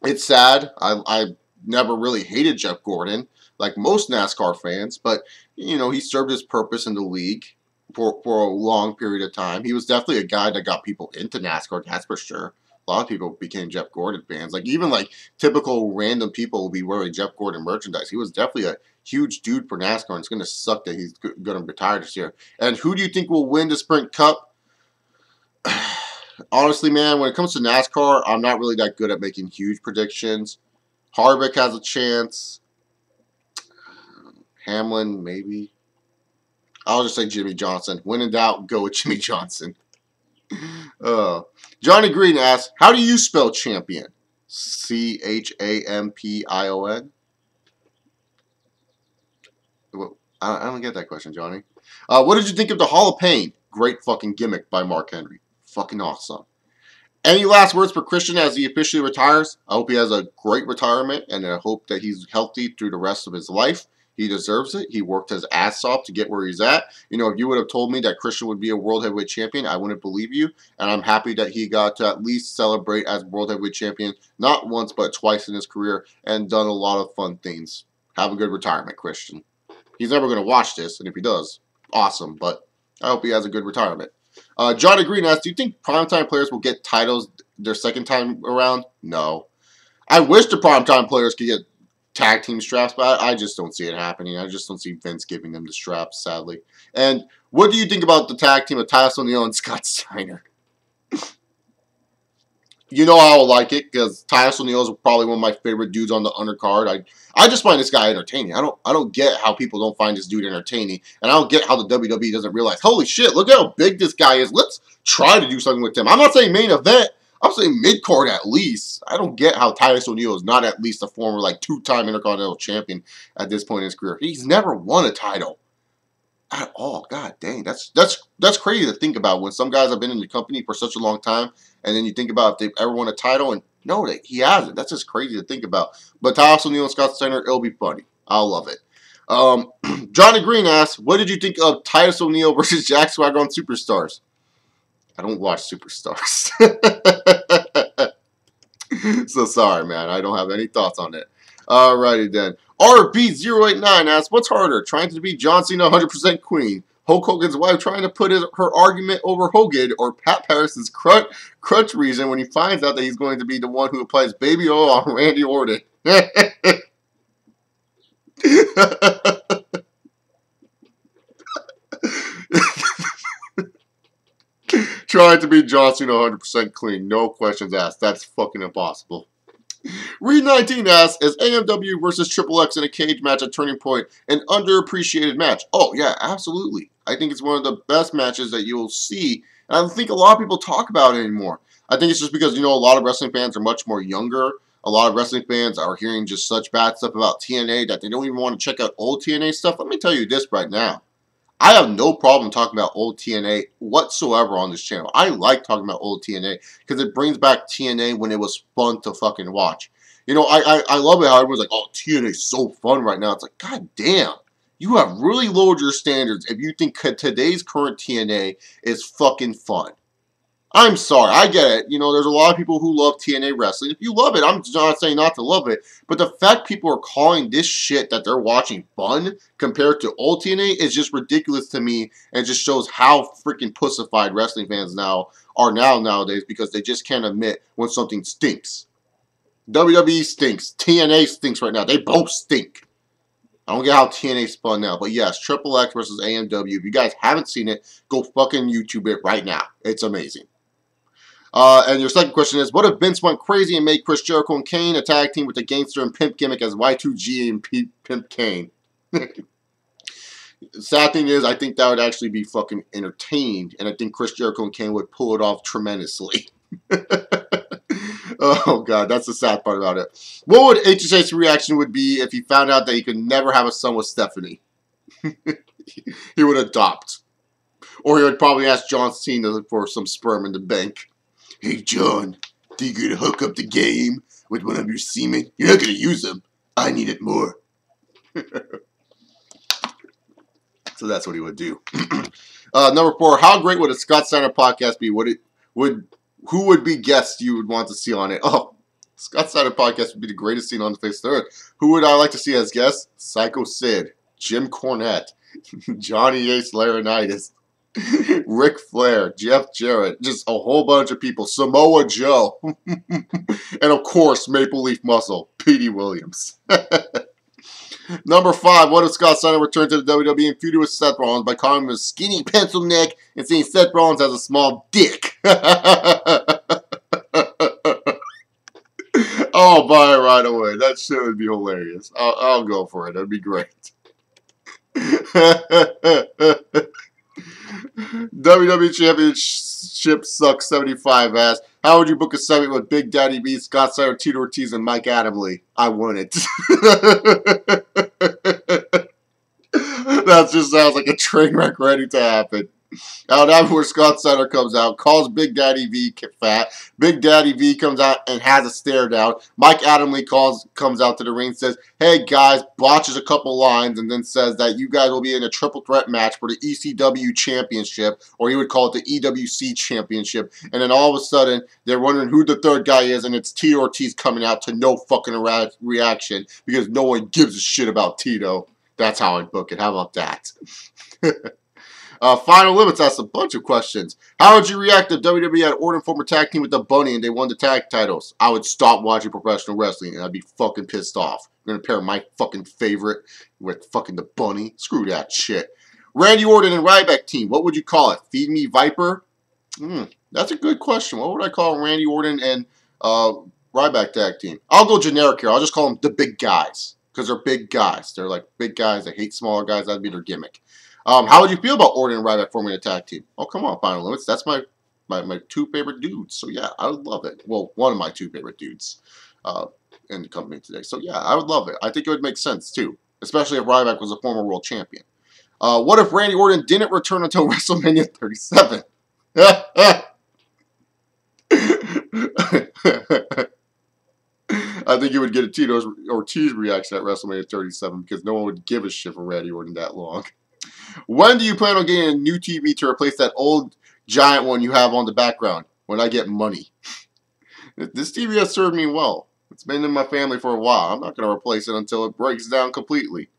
It's sad. I never really hated Jeff Gordon, like most NASCAR fans, but, you know, he served his purpose in the league for a long period of time. He was definitely a guy that got people into NASCAR, that's for sure. A lot of people became Jeff Gordon fans. Like, even, like, typical random people will be wearing Jeff Gordon merchandise. He was definitely a huge dude for NASCAR, and it's going to suck that he's going to retire this year. And who do you think will win the Sprint Cup? Honestly, man, when it comes to NASCAR, I'm not really that good at making huge predictions. Harvick has a chance. Hamlin, maybe. I'll just say Jimmy Johnson. When in doubt, go with Jimmy Johnson. Johnny Green asks, how do you spell champion? Champion? I don't get that question, Johnny. What did you think of the Hall of Pain? Great fucking gimmick by Mark Henry. Fucking awesome. Any last words for Christian as he officially retires? I hope he has a great retirement, and I hope that he's healthy through the rest of his life. He deserves it. He worked his ass off to get where he's at. You know, if you would have told me that Christian would be a World Heavyweight Champion, I wouldn't believe you. And I'm happy that he got to at least celebrate as World Heavyweight Champion, not once but twice in his career, and done a lot of fun things. Have a good retirement, Christian. He's never going to watch this, and if he does, awesome. But I hope he has a good retirement. Johnny Green asks, do you think primetime players will get titles their second time around? No. I wish the primetime players could get tag team straps, but I just don't see it happening. I just don't see Vince giving them the straps, sadly. And what do you think about the tag team of Titus O'Neil and Scott Steiner? You know I will like it because Titus O'Neil is probably one of my favorite dudes on the undercard. I just find this guy entertaining. I don't get how people don't find this dude entertaining, and I don't get how the WWE doesn't realize, holy shit, look how big this guy is. Let's try to do something with him. I'm not saying main event. I'm saying mid-card at least. I don't get how Titus O'Neil is not at least a former, like, 2-time Intercontinental Champion at this point in his career. He's never won a title at all. God dang, that's crazy to think about when some guys have been in the company for such a long time, and then you think about if they've ever won a title, and no, he hasn't. That's just crazy to think about. But Titus O'Neil and Scott Steiner, it'll be funny. I'll love it. Johnny Green asks, what did you think of Titus O'Neil versus Jack Swagger on Superstars? I don't watch Superstars. So sorry, man. I don't have any thoughts on it. Alrighty then. RB089 asks, what's harder, trying to be John Cena 100% Queen, Hulk Hogan's wife trying to put her argument over Hogan, or Pat Patterson's crutch reason when he finds out that he's going to be the one who applies baby oil on Randy Orton? Trying to be John Cena 100% clean. No questions asked. That's fucking impossible. Reed19 asks, is AMW versus Triple X in a cage match at Turning Point an underappreciated match? Oh, yeah, absolutely. I think it's one of the best matches that you'll see. And I don't think a lot of people talk about it anymore. I think it's just because, you know, a lot of wrestling fans are much more younger. A lot of wrestling fans are hearing just such bad stuff about TNA that they don't even want to check out old TNA stuff. Let me tell you this right now. I have no problem talking about old TNA whatsoever on this channel. I like talking about old TNA because it brings back TNA when it was fun to fucking watch. You know, I love it how everyone's like, oh, TNA's so fun right now. It's like, god damn. You have really lowered your standards if you think today's current TNA is fucking fun. I'm sorry, I get it. You know, there's a lot of people who love TNA wrestling. If you love it, I'm not saying not to love it. But the fact people are calling this shit that they're watching fun compared to old TNA is just ridiculous to me. And just shows how freaking pussified wrestling fans nowadays because they just can't admit when something stinks. WWE stinks. TNA stinks right now. They both stink. I don't get how TNA spun now. But yes, Triple X versus AMW. If you guys haven't seen it, go fucking YouTube it right now. It's amazing. And your second question is, what if Vince went crazy and made Chris Jericho and Kane a tag team with the gangster and pimp gimmick as Y2G and Pimp Kane? Sad thing is, I think that would actually be fucking entertained, and I think Chris Jericho and Kane would pull it off tremendously. Oh, God, that's the sad part about it. What would HH's reaction would be if he found out that he could never have a son with Stephanie? He would adopt. Or he would probably ask John Cena for some sperm in the bank. Hey, John, think you're going to hook up the game with one of your semen? You're not going to use them. I need it more. So that's what he would do. Number 4, how great would a Scott Steiner podcast be? Who would be guests you would want to see on it? Oh, Scott Steiner podcast would be the greatest scene on the face of the earth. Who would I like to see as guests? Psycho Sid, Jim Cornette, Johnny Ace Laurinaitis, Ric Flair, Jeff Jarrett, just a whole bunch of people. Samoa Joe. And of course, Maple Leaf Muscle, Petey Williams. Number 5, what if Scott Steiner returned to the WWE and feuded with Seth Rollins by calling him a skinny pencil neck and saying Seth Rollins has a small dick? I'll buy it right away. That shit would be hilarious. I'll go for it. That'd be great. WWE Championship sucks 75 ass. How would you book a segment with Big Daddy B, Scott Steiner, Tito Ortiz, and Mike Adamle? I want it. That just sounds like a train wreck ready to happen. Out after where Scott Steiner comes out, calls Big Daddy V fat. Big Daddy V comes out and has a stare down. Mike Adamle comes out to the ring, says, "Hey guys," botches a couple lines, and then says that you guys will be in a triple threat match for the ECW Championship, or he would call it the EWC Championship. And then all of a sudden, they're wondering who the third guy is, and it's Tito Ortiz coming out to no fucking reaction because no one gives a shit about Tito. That's how I'd book it. How about that? Final Limits asks a bunch of questions. How would you react if WWE had Orton former tag team with the Bunny and they won the tag titles? I would stop watching professional wrestling and I'd be fucking pissed off. I'm going to pair my fucking favorite with fucking the Bunny. Screw that shit. Randy Orton and Ryback team. What would you call it? Feed Me Viper? That's a good question. What would I call Randy Orton and Ryback tag team? I'll go generic here. I'll just call them the big guys. Because they're big guys. They're like big guys. They hate smaller guys. That'd be their gimmick. How would you feel about Orton and Ryback forming a tag team? Oh, come on, Final Limits. That's my 2 favorite dudes. So, yeah, I would love it. Well, one of my 2 favorite dudes in the company today. So, yeah, I would love it. I think it would make sense, too. Especially if Ryback was a former world champion. What if Randy Orton didn't return until WrestleMania 37? I think you would get a Tito Ortiz reaction at WrestleMania 37 because no one would give a shit for Randy Orton that long. When do you plan on getting a new TV to replace that old giant one you have on the background? When I get money. This TV has served me well. It's been in my family for a while. I'm not going to replace it until it breaks down completely.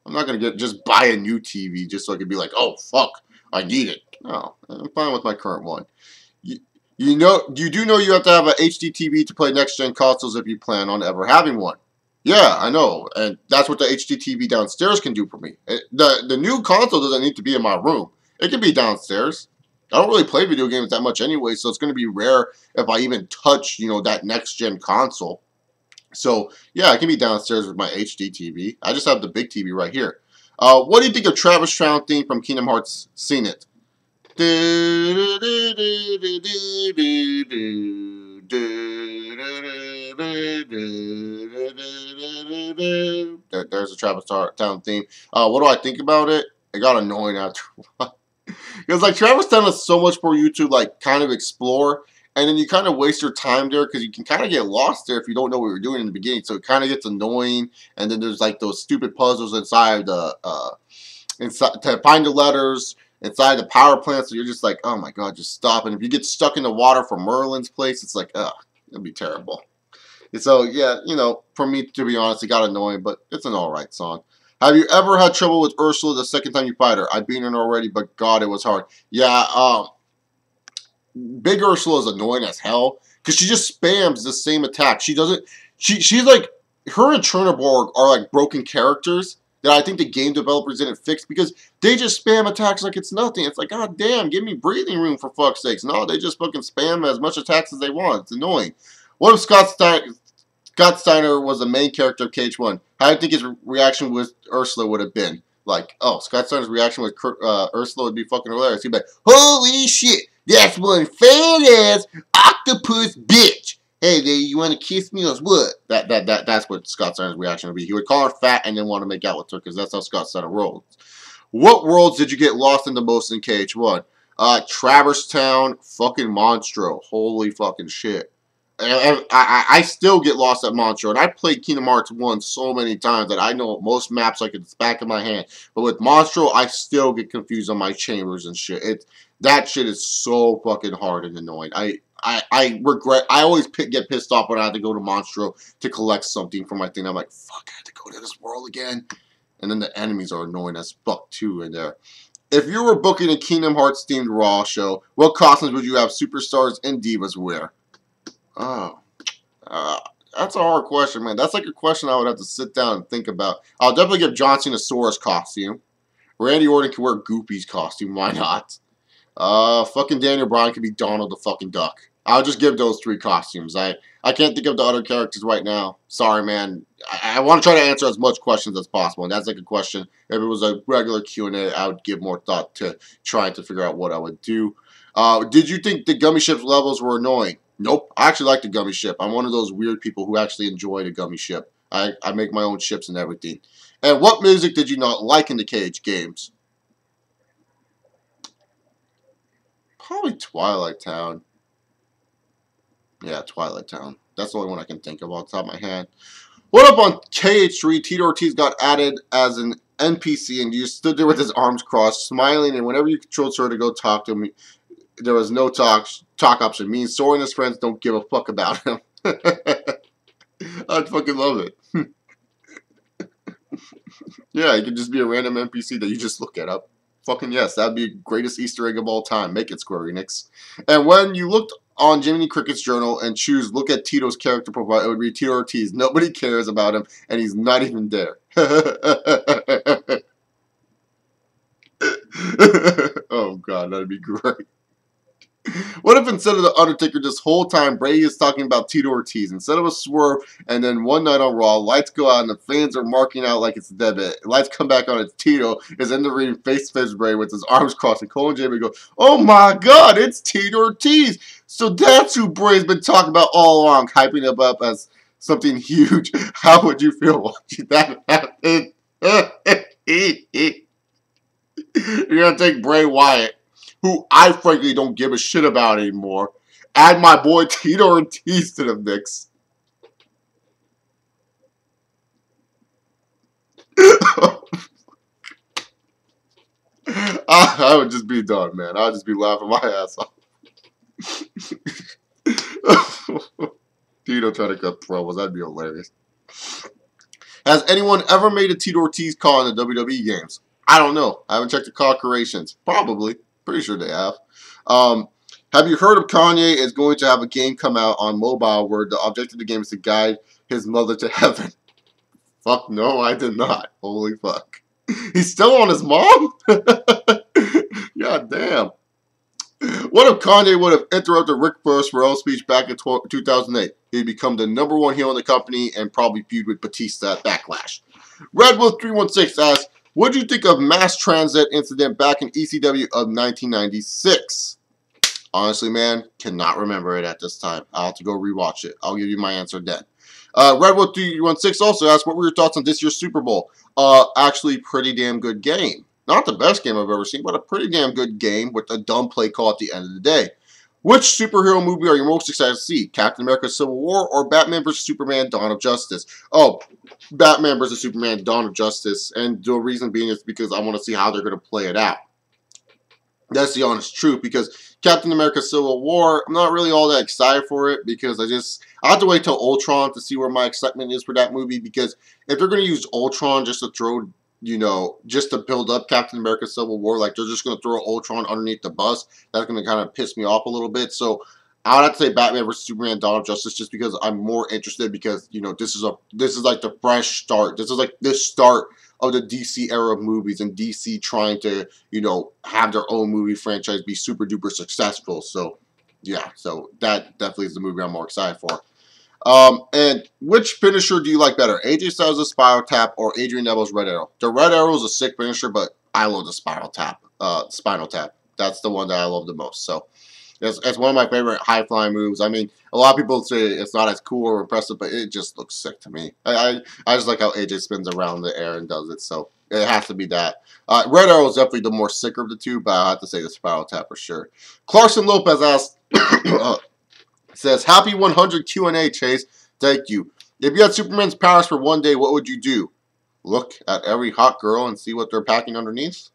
I'm not going to just buy a new TV just so I can be like, oh, fuck, I need it. No, I'm fine with my current one. You do know you have to have an HD TV to play next-gen consoles if you plan on ever having one. Yeah, I know, and that's what the HD TV downstairs can do for me. The new console doesn't need to be in my room. It can be downstairs. I don't really play video games that much anyway, so it's going to be rare if I even touch, that next-gen console. So, yeah, it can be downstairs with my HD TV. I just have the big TV right here. What do you think of Travis Trown theme from Kingdom Hearts? Seen it. There's a Travis Town theme. What do I think about it? It got annoying after a while. Because Travis Town is so much for you to kind of explore, And then you kind of waste your time there because you can kind of get lost there if you don't know what you're doing in the beginning. So it kind of gets annoying. And then there's like those stupid puzzles inside the inside to find the letters inside the power plant. So you're just like, oh my god, just stop. And if you get stuck in the water from Merlin's place, it's like, ugh, it'd be terrible. And so yeah, you know, for me to be honest, it got annoying, but it's an alright song. Have you ever had trouble with Ursula the second time you fight her? I've beaten her already, but god, it was hard. Yeah, Big Ursula is annoying as hell because she just spams the same attack. She doesn't. She's like her and Chernobyl are like broken characters that I think the game developers didn't fix because they just spam attacks like it's nothing. It's like, god damn, give me breathing room for fuck's sakes. No, they just fucking spam as much attacks as they want. It's annoying. What if Scott Steiner was the main character of KH1? How do you think his reaction with Ursula would have been? Like, oh, Scott Steiner's reaction with Ursula would be fucking hilarious. He'd be like, holy shit, that's one fat-ass octopus bitch. Hey, you want to kiss me or what? That's what Scott Steiner's reaction would be. He would call her fat and then want to make out with her because that's how Scott Steiner rolls. What worlds did you get lost in the most in KH1? Traverse Town, fucking Monstro. Holy fucking shit. I still get lost at Monstro, and I played Kingdom Hearts 1 so many times that I know most maps like it's back of my hand. But with Monstro, I still get confused on my chambers and shit. That shit is so fucking hard and annoying. I regret. I always get pissed off when I have to go to Monstro to collect something for my thing. I'm like, fuck, I have to go to this world again. And then the enemies are annoying as fuck too in there. If you were booking a Kingdom Hearts themed Raw show, what costumes would you have superstars and divas wear? Oh, that's a hard question, man. That's like a question I would have to sit down and think about. I'll definitely give John Cena Sora's costume. Randy Orton can wear Goopy's costume. Why not? Fucking Daniel Bryan could be Donald the fucking Duck. I'll just give those 3 costumes. I can't think of the other characters right now. Sorry, man. I want to try to answer as much questions as possible, and that's like a question. If it was a regular Q&A, I would give more thought to trying to figure out what I would do. Did you think the Gummy Ship levels were annoying? Nope. I actually like the Gummy Ship. I'm one of those weird people who actually enjoy the Gummy Ship. I make my own ships and everything. And what music did you not like in the KH games? Probably Twilight Town. Yeah, Twilight Town. That's the only one I can think of off the top of my head. What up on KH3? Tito Ortiz got added as an NPC and you stood there with his arms crossed, smiling, and whenever you controlled her to go talk to him, there was no talk option. Me and Sora and his friends don't give a fuck about him. I'd fucking love it. Yeah, he could just be a random NPC that you just look at up. Fucking yes, that'd be the greatest Easter egg of all time. Make it, Square Enix. And when you looked on Jiminy Cricket's journal and choose look at Tito's character profile, it would read Tito Ortiz. Nobody cares about him, and he's not even there. Oh god, that'd be great. What if instead of The Undertaker this whole time Brady is talking about Tito Ortiz? Instead of a swerve and then one night on Raw, lights go out and the fans are marking out like it's a debit. Lights come back on, it's Tito is in the ring face to face with Brady with his arms crossed, and Cole and Jamie go, oh my god, it's Tito Ortiz. So that's who Brady's been talking about all along, hyping him up as something huge. How would you feel watching that happen? You're going to take Bray Wyatt, who I frankly don't give a shit about anymore. Add my boy Tito Ortiz to the mix. I would just be done, man. I would just be laughing my ass off. Tito trying to cut promos. That'd be hilarious. Has anyone ever made a Tito Ortiz call in the WWE games? I don't know. I haven't checked the call creations. Probably. Pretty sure they have. Have you heard of Kanye is going to have a game come out on mobile where the objective of the game is to guide his mother to heaven? Fuck no, I did not. Holy fuck. He's still on his mom? God damn. What if Kanye would have interrupted Ric Flair's farewell speech back in 2008? He'd become the #1 heel in the company and probably feud with Batista at Backlash. Redwood316 asks, what do you think of mass transit incident back in ECW of 1996? Honestly, man, cannot remember it at this time. I'll have to go rewatch it. I'll give you my answer then. Redwood316 also asks, what were your thoughts on this year's Super Bowl? Actually, pretty damn good game. Not the best game I've ever seen, but a pretty damn good game with a dumb play call at the end of the day. Which superhero movie are you most excited to see? Captain America Civil War or Batman vs. Superman Dawn of Justice? Oh, Batman vs. Superman Dawn of Justice. And the reason being is because I want to see how they're going to play it out. That's the honest truth, because Captain America Civil War, I'm not really all that excited for it, because I have to wait till Ultron to see where my excitement is for that movie, because if they're going to use Ultron just to throw, just to build up Captain America Civil War, like they're just going to throw Ultron underneath the bus, that's going to kind of piss me off a little bit. So I would have to say Batman vs. Superman Dawn of Justice, just because I'm more interested, because, this is like the fresh start. This is like this start of the DC era of movies, and DC trying to, have their own movie franchise be super duper successful. So, yeah, so that definitely is the movie I'm more excited for. And which finisher do you like better? AJ Styles' Spiral Tap or Adrian Neville's Red Arrow? The Red Arrow is a sick finisher, but I love the Spiral Tap. Spinal Tap. That's the one that I love the most. So, it's one of my favorite high-flying moves. I mean, a lot of people say it's not as cool or impressive, but it just looks sick to me. I just like how AJ spins around the air and does it, so it has to be that. Red Arrow is definitely the more sicker of the two, but I have to say the Spiral Tap for sure. Clarkson Lopez asked, says, Happy 100 Q&A, Chase. Thank you. If you had Superman's powers for one day, what would you do? Look at every hot girl and see what they're packing underneath?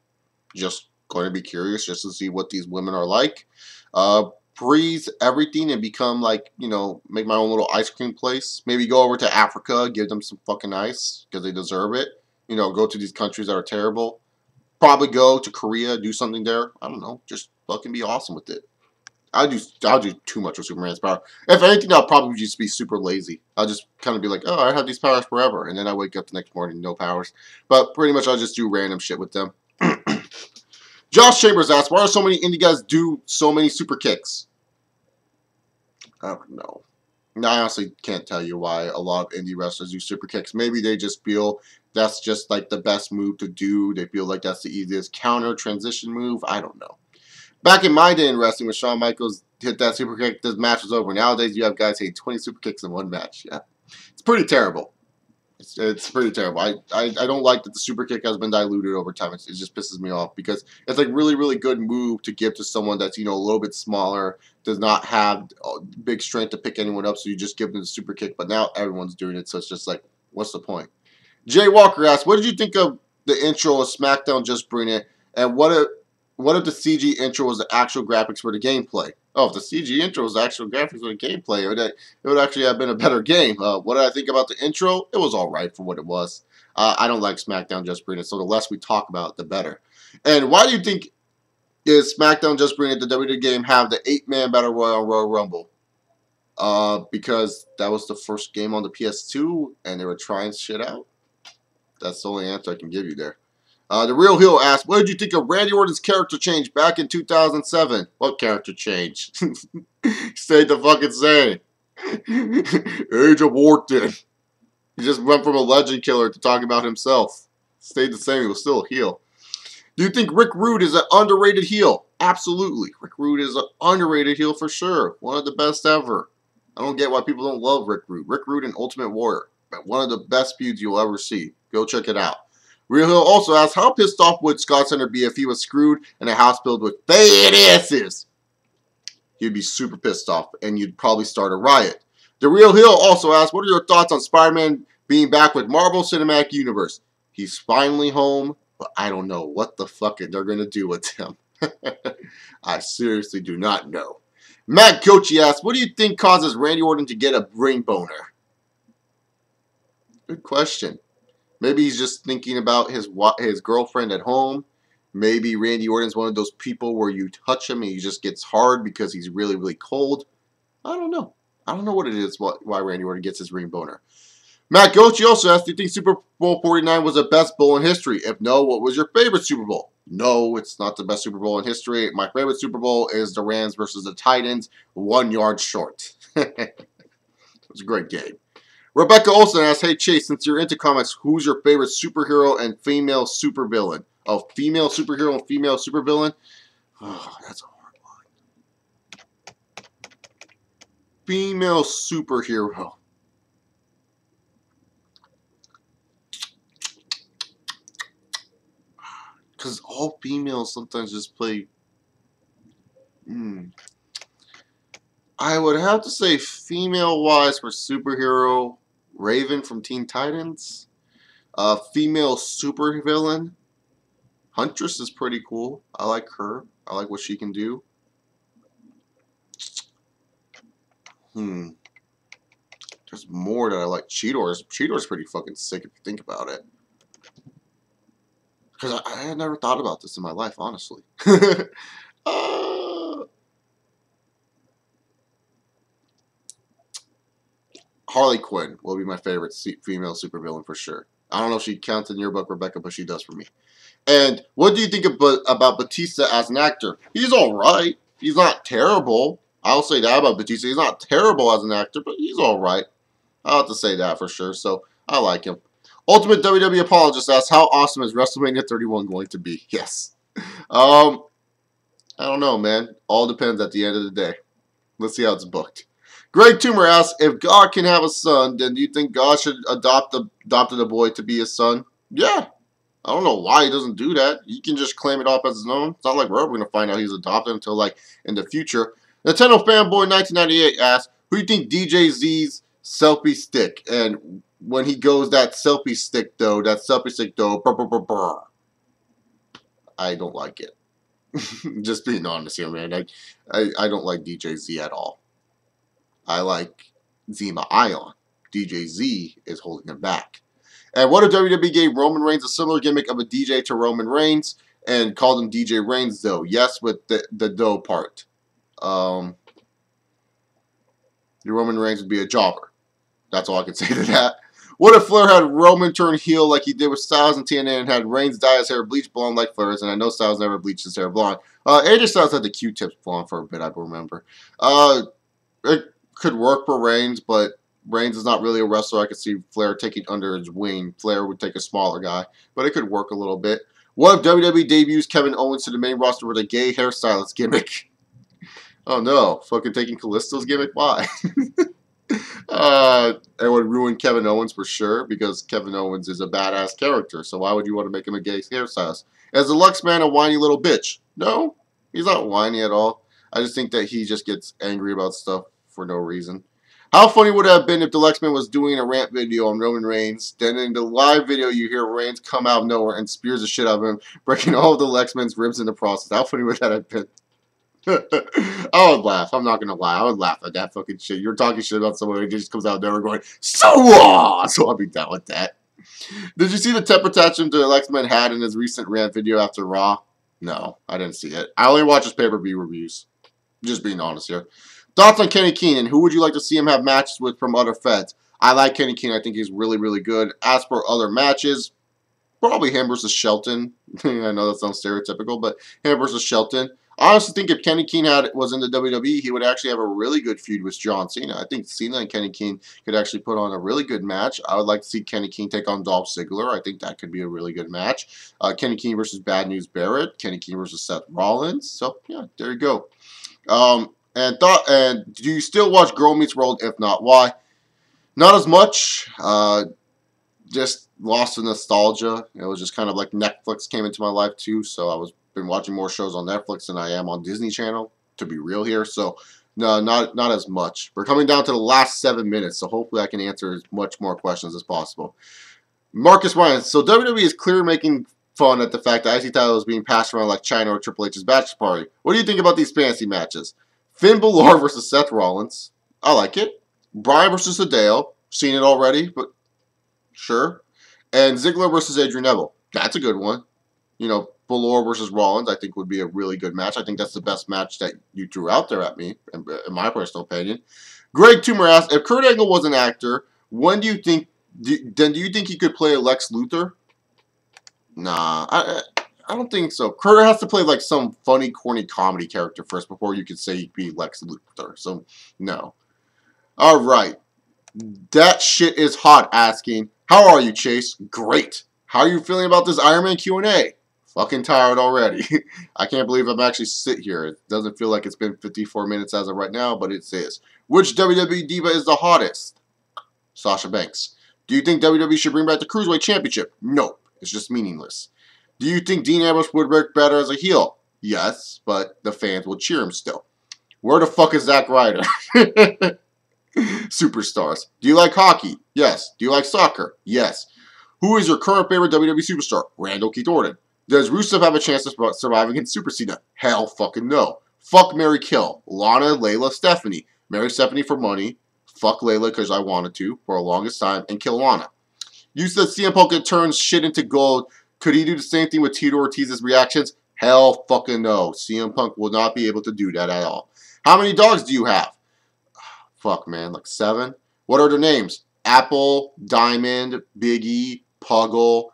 Just going to be curious just to see what these women are like. Freeze everything and become like, make my own little ice cream place. Maybe go over to Africa, give them some fucking ice because they deserve it. Go to these countries that are terrible. Probably go to Korea, do something there. I don't know. Just fucking be awesome with it. I'll do too much with Superman's power. If anything, I'll probably just be super lazy. I'll just kind of be like, oh, I have these powers forever. And then I wake up the next morning, no powers. But pretty much I'll just do random shit with them. Josh Chambers asks, why are so many indie guys do so many super kicks? I don't know. I honestly can't tell you why a lot of indie wrestlers do super kicks. Maybe they just feel that's just like the best move to do. They feel like that's the easiest counter transition move. I don't know. Back in my day in wrestling, when Shawn Michaels hit that super kick, the match was over. Nowadays, you have guys hitting 20 super kicks in one match. Yeah, it's pretty terrible. It's pretty terrible. I don't like that the super kick has been diluted over time. It just pisses me off because it's like really good move to give to someone that's a little bit smaller, does not have big strength to pick anyone up, so you just give them the super kick. But now everyone's doing it, so it's just like, what's the point? Jay Walker asks, what did you think of the intro of SmackDown Just Bring It, and what if the CG intro was the actual graphics for the gameplay? Oh, if the CG intro was the actual graphics for the gameplay, it would actually have been a better game. What did I think about the intro? It was alright for what it was. I don't like SmackDown Just Bring It, so the less we talk about it, the better. And why do you think is SmackDown Just Bring It, the WWE game, have the 8-man Battle Royal Royal Rumble? Because that was the first game on the PS2, and they were trying shit out. That's the only answer I can give you there. The Real Heel asked, what did you think of Randy Orton's character change back in 2007? What character change? Stayed the fucking same. Age of Orton. He just went from a legend killer to talking about himself. Stayed the same. He was still a heel. Do you think Rick Rude is an underrated heel? Absolutely. Rick Rude is an underrated heel for sure. One of the best ever. I don't get why people don't love Rick Rude. Rick Rude and Ultimate Warrior. One of the best feuds you'll ever see. Go check it out. Real Hill also asks, how pissed off would Scott Center be if he was screwed in a house filled with fat asses? He'd be super pissed off, and you'd probably start a riot. The Real Hill also asks, what are your thoughts on Spider-Man being back with Marvel Cinematic Universe? He's finally home, but I don't know what the fuck they're going to do with him. I seriously do not know. Matt Kochi asks, what do you think causes Randy Orton to get a ring boner? Good question. Maybe he's just thinking about his girlfriend at home. Maybe Randy Orton's one of those people where you touch him and he just gets hard because he's really cold. I don't know. I don't know what it is why Randy Orton gets his ring boner. Matt Gochi also asked, do you think Super Bowl 49 was the best bowl in history? If no, what was your favorite Super Bowl? No, it's not the best Super Bowl in history. My favorite Super Bowl is the Rams versus the Titans, 1 yard short. It was a great game. Rebecca Olsen asks, hey Chase, since you're into comics, who's your favorite superhero and female supervillain? Oh, female superhero and female supervillain? Oh, that's a hard one. Female superhero. Because all females sometimes just play... I would have to say female-wise for superhero, Raven from Teen Titans. Female supervillain, Huntress is pretty cool. I like her. I like what she can do. There's more that I like. Cheetor's. Cheetor's pretty fucking sick if you think about it. Because I had never thought about this in my life, honestly. uh, Harley Quinn will be my favorite female supervillain for sure. I don't know if she counts in your book, Rebecca, but she does for me. And what do you think about Batista as an actor? He's alright. He's not terrible. I'll say that about Batista. He's not terrible as an actor, but he's alright. I'll have to say that for sure. So, I like him. Ultimate WWE Apologist asks, how awesome is WrestleMania 31 going to be? Yes. I don't know, man. All depends at the end of the day. Let's see how it's booked. Greg Toomer asks, if God can have a son, then do you think God should adopted a boy to be his son? Yeah. I don't know why he doesn't do that. He can just claim it off as his own. It's not like we're ever going to find out he's adopted until, like, in the future. Nintendo Fanboy 1998 asks, who do you think DJ Z's selfie stick? And when he goes that selfie stick, though, brr, brr, brr, brr. I don't like it. Just being honest here, man. I don't like DJ Z at all. I like Zima Ion. DJ Z is holding him back. And what if WWE gave Roman Reigns a similar gimmick of a DJ to Roman Reigns and called him DJ Reigns, though? Yes, with the dough part. The Roman Reigns would be a jobber. That's all I can say to that. What if Flair had Roman turn heel like he did with Styles and TNA and had Reigns dye his hair bleach blonde like Flair's? And I know Styles never bleached his hair blonde. AJ Styles had the Q-tips blonde for a bit, I remember. It could work for Reigns, but Reigns is not really a wrestler. I could see Flair taking under his wing. Flair would take a smaller guy, but it could work a little bit. What if WWE debuts Kevin Owens to the main roster with a gay hairstylist gimmick? Oh no, fucking taking Callisto's gimmick? Why? It would ruin Kevin Owens for sure, because Kevin Owens is a badass character, so why would you want to make him a gay hairstylist? Is the Lux Man a whiny little bitch? No, he's not whiny at all. I just think that he just gets angry about stuff for no reason. How funny would it have been if the Lexman was doing a rant video on Roman Reigns, then in the live video you hear Reigns come out of nowhere and spears the shit out of him, breaking all of the Lexman's ribs in the process? How funny would that have been? I would laugh. I'm not going to lie. I would laugh at that fucking shit. You're talking shit about someone who just comes out of nowhere going, so I'll be down with that. Did you see the temper tantrum the Lexman had in his recent rant video after Raw? No, I didn't see it. I only watch his pay-per-view reviews. Just being honest here. Thoughts on Kenny Keenan? Who would you like to see him have matches with from other feds? I like Kenny Keenan. I think he's really, really good. As for other matches, probably him versus Shelton. I know that sounds stereotypical, but him versus Shelton. I honestly think if Kenny Keenan was in the WWE, he would actually have a really good feud with John Cena. I think Cena and Kenny Keenan could actually put on a really good match. I would like to see Kenny Keenan take on Dolph Ziggler. I think that could be a really good match. Kenny Keenan versus Bad News Barrett. Kenny Keenan versus Seth Rollins. So, yeah, there you go. And do you still watch Girl Meets World? If not, why? Not as much. Just lost in nostalgia. It was just kind of like Netflix came into my life too, so I was been watching more shows on Netflix than I am on Disney Channel, to be real here. So no, not as much. We're coming down to the last 7 minutes, so hopefully I can answer as much more questions as possible. Marcus Ryan. So WWE is clearly making fun at the fact that IC title is being passed around like China or Triple H's bachelor party. What do you think about these fantasy matches? Finn Balor versus Seth Rollins. I like it. Bryan versus Hideo. Seen it already, but sure. And Ziggler versus Adrian Neville. That's a good one. You know, Balor versus Rollins, I think, would be a really good match. I think that's the best match that you threw out there at me, in my personal opinion. Greg Toomer asked, if Kurt Angle was an actor, when do you think he could play Lex Luthor? Nah, I don't think so. Kurt has to play like some funny, corny comedy character first before you could say he'd be Lex Luthor. So, no. All right. That shit is hot asking, how are you, Chase? Great. How are you feeling about this Ironman Q&A? Fucking tired already. I can't believe I'm actually sit here. It doesn't feel like it's been 54 minutes as of right now, but it is. Which WWE Diva is the hottest? Sasha Banks. Do you think WWE should bring back the Cruiserweight Championship? Nope. It's just meaningless. Do you think Dean Ambrose would work better as a heel? Yes, but the fans will cheer him still. Where the fuck is Zack Ryder? Superstars. Do you like hockey? Yes. Do you like soccer? Yes. Who is your current favorite WWE superstar? Randall Keith Orton. Does Rusev have a chance to survive against Super Cena? Hell fucking no. Fuck, marry, kill. Lana, Layla, Stephanie. Marry Stephanie for money. Fuck Layla because I wanted to for the longest time. And kill Lana. You said CM Punk turns shit into gold. Could he do the same thing with Tito Ortiz's reactions? Hell fucking no. CM Punk will not be able to do that at all. How many dogs do you have? Fuck, man. Like 7? What are their names? Apple, Diamond, Biggie, Puggle,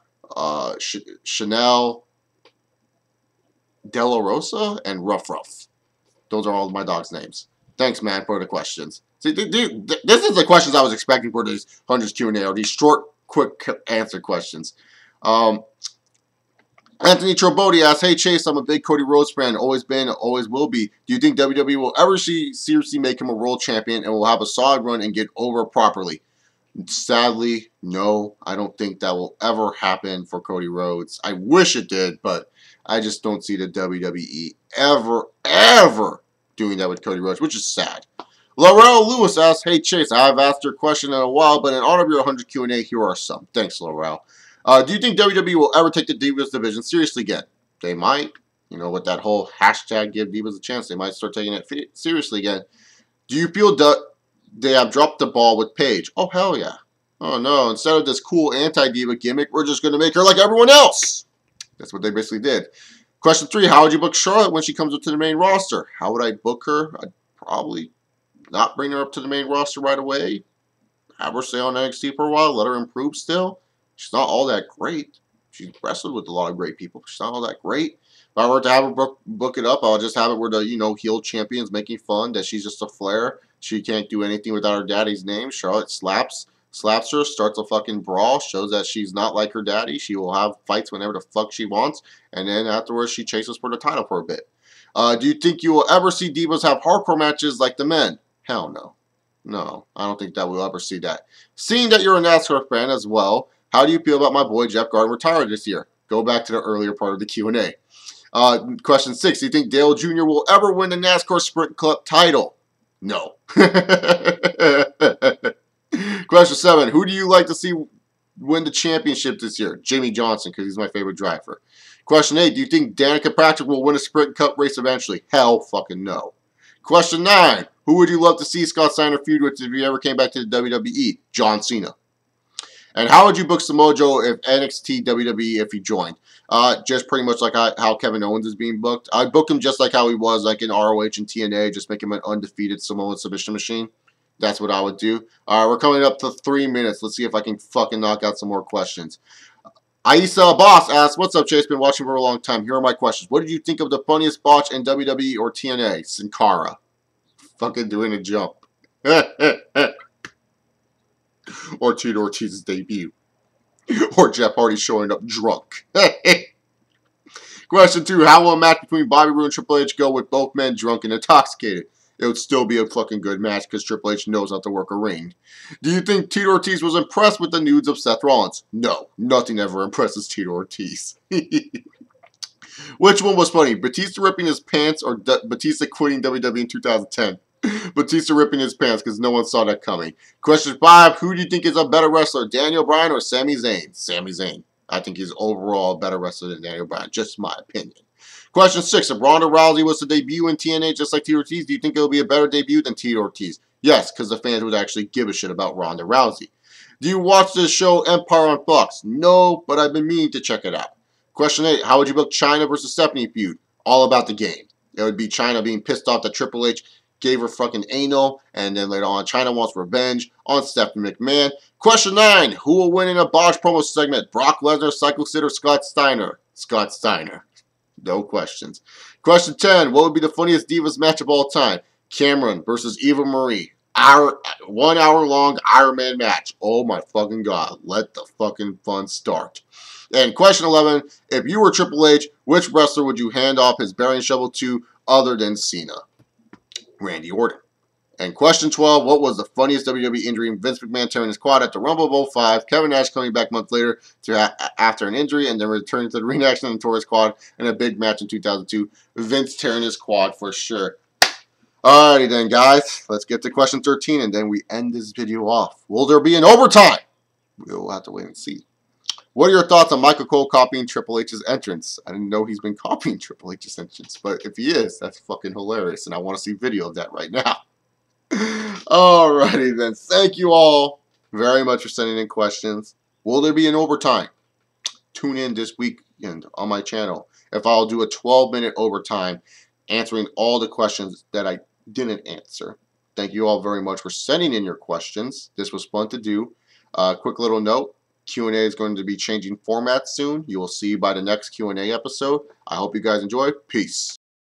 Chanel, Della Rosa, and Ruff Ruff. Those are all my dogs' names. Thanks, man, for the questions. See, this is the questions I was expecting for these hundreds Q&A, or these short, quick answer questions. Anthony Trobodi asks, hey Chase, I'm a big Cody Rhodes fan, always been, always will be. Do you think WWE will ever seriously make him a world champion and will have a solid run and get over properly? Sadly, no. I don't think that will ever happen for Cody Rhodes. I wish it did, but I just don't see the WWE ever doing that with Cody Rhodes, which is sad. Laurel Lewis asks, hey Chase, I have asked your question in a while, but in honor of your 100 Q&A, here are some. Thanks, Laurel. Do you think WWE will ever take the Divas division seriously again? They might. You know, with that whole hashtag give Divas a chance, they might start taking it seriously again. Do you feel that they have dropped the ball with Paige? Oh, hell yeah. Oh, no. Instead of this cool anti-diva gimmick, we're just going to make her like everyone else. That's what they basically did. Question 3, how would you book Charlotte when she comes up to the main roster? How would I book her? I'd probably not bring her up to the main roster right away. Have her stay on NXT for a while. Let her improve still. She's not all that great. She's wrestled with a lot of great people. She's not all that great. If I were to have her book it up, I'll just have it where the, heel champion's making fun that she's just a flair. She can't do anything without her daddy's name. Charlotte slaps her, starts a fucking brawl, shows that she's not like her daddy. She will have fights whenever the fuck she wants. And then afterwards, she chases for the title for a bit. Do you think you will ever see Divas have hardcore matches like the men? Hell no. No, I don't think that we'll ever see that. Seeing that you're a NASCAR fan as well, how do you feel about my boy Jeff Gardner retired this year? Go back to the earlier part of the Q&A. Question 6, do you think Dale Jr. will ever win the NASCAR Sprint Cup title? No. Question 7, who do you like to see win the championship this year? Jimmy Johnson, because he's my favorite driver. Question 8, do you think Danica Patrick will win a Sprint Cup race eventually? Hell fucking no. Question 9, who would you love to see Scott Steiner feud with if he ever came back to the WWE? John Cena. And how would you book Samoa Joe if NXT WWE if he joined? Just pretty much like how Kevin Owens is being booked. I'd book him just like how he was like in ROH and TNA. Just make him an undefeated Samoan submission machine. That's what I would do. We're coming up to 3 minutes. Let's see if I can fucking knock out some more questions. Aisa Boss asks, what's up, Chase? Been watching for a long time. Here are my questions. What did you think of the funniest botch in WWE or TNA? Sin Cara. Fucking doing a jump. Or Tito Ortiz's debut. Or Jeff Hardy showing up drunk. Question 2. How will a match between Bobby Roode and Triple H go with both men drunk and intoxicated? It would still be a fucking good match because Triple H knows how to work a ring. Do you think Tito Ortiz was impressed with the nudes of Seth Rollins? No. Nothing ever impresses Tito Ortiz. Which one was funny? Batista ripping his pants or Batista quitting WWE in 2010? Batista ripping his pants because no one saw that coming. Question 5. Who do you think is a better wrestler, Daniel Bryan or Sami Zayn? Sami Zayn. I think he's overall a better wrestler than Daniel Bryan. Just my opinion. Question 6. If Ronda Rousey was to debut in TNA just like Tito Ortiz, do you think it will be a better debut than Tito Ortiz? Yes, because the fans would actually give a shit about Ronda Rousey. Do you watch this show Empire on Fox? No, but I've been meaning to check it out. Question 8. How would you book Chyna versus Stephanie feud? All about the game. It would be Chyna being pissed off that Triple H gave her fucking anal, and then later on, Chyna wants revenge on Stephanie McMahon. Question 9. Who will win in a botch promo segment? Brock Lesnar, Psycho Sid, or Scott Steiner? Scott Steiner. No questions. Question 10. What would be the funniest Divas match of all time? Cameron versus Eva Marie. 1 hour long Ironman match. Oh my fucking god. Let the fucking fun start. And question 11. If you were Triple H, which wrestler would you hand off his bearing shovel to other than Cena? Randy Orton. And question 12, what was the funniest WWE injury? Vince McMahon tearing his quad at the Rumble of 05, Kevin Nash coming back a month later after an injury, and then returning to the ring action and tore his quad in a big match in 2002. Vince tearing his quad for sure. Alrighty then, guys. Let's get to question 13, and then we end this video off. Will there be an overtime? We'll have to wait and see. What are your thoughts on Michael Cole copying Triple H's entrance? I didn't know he's been copying Triple H's entrance, but if he is, that's fucking hilarious, and I want to see video of that right now. Alrighty then. Thank you all very much for sending in questions. Will there be an overtime? Tune in this weekend on my channel. If I'll do a 12-minute overtime answering all the questions that I didn't answer. Thank you all very much for sending in your questions. This was fun to do. Quick little note. Q&A is going to be changing formats soon. You will see by the next Q&A episode. I hope you guys enjoy. Peace.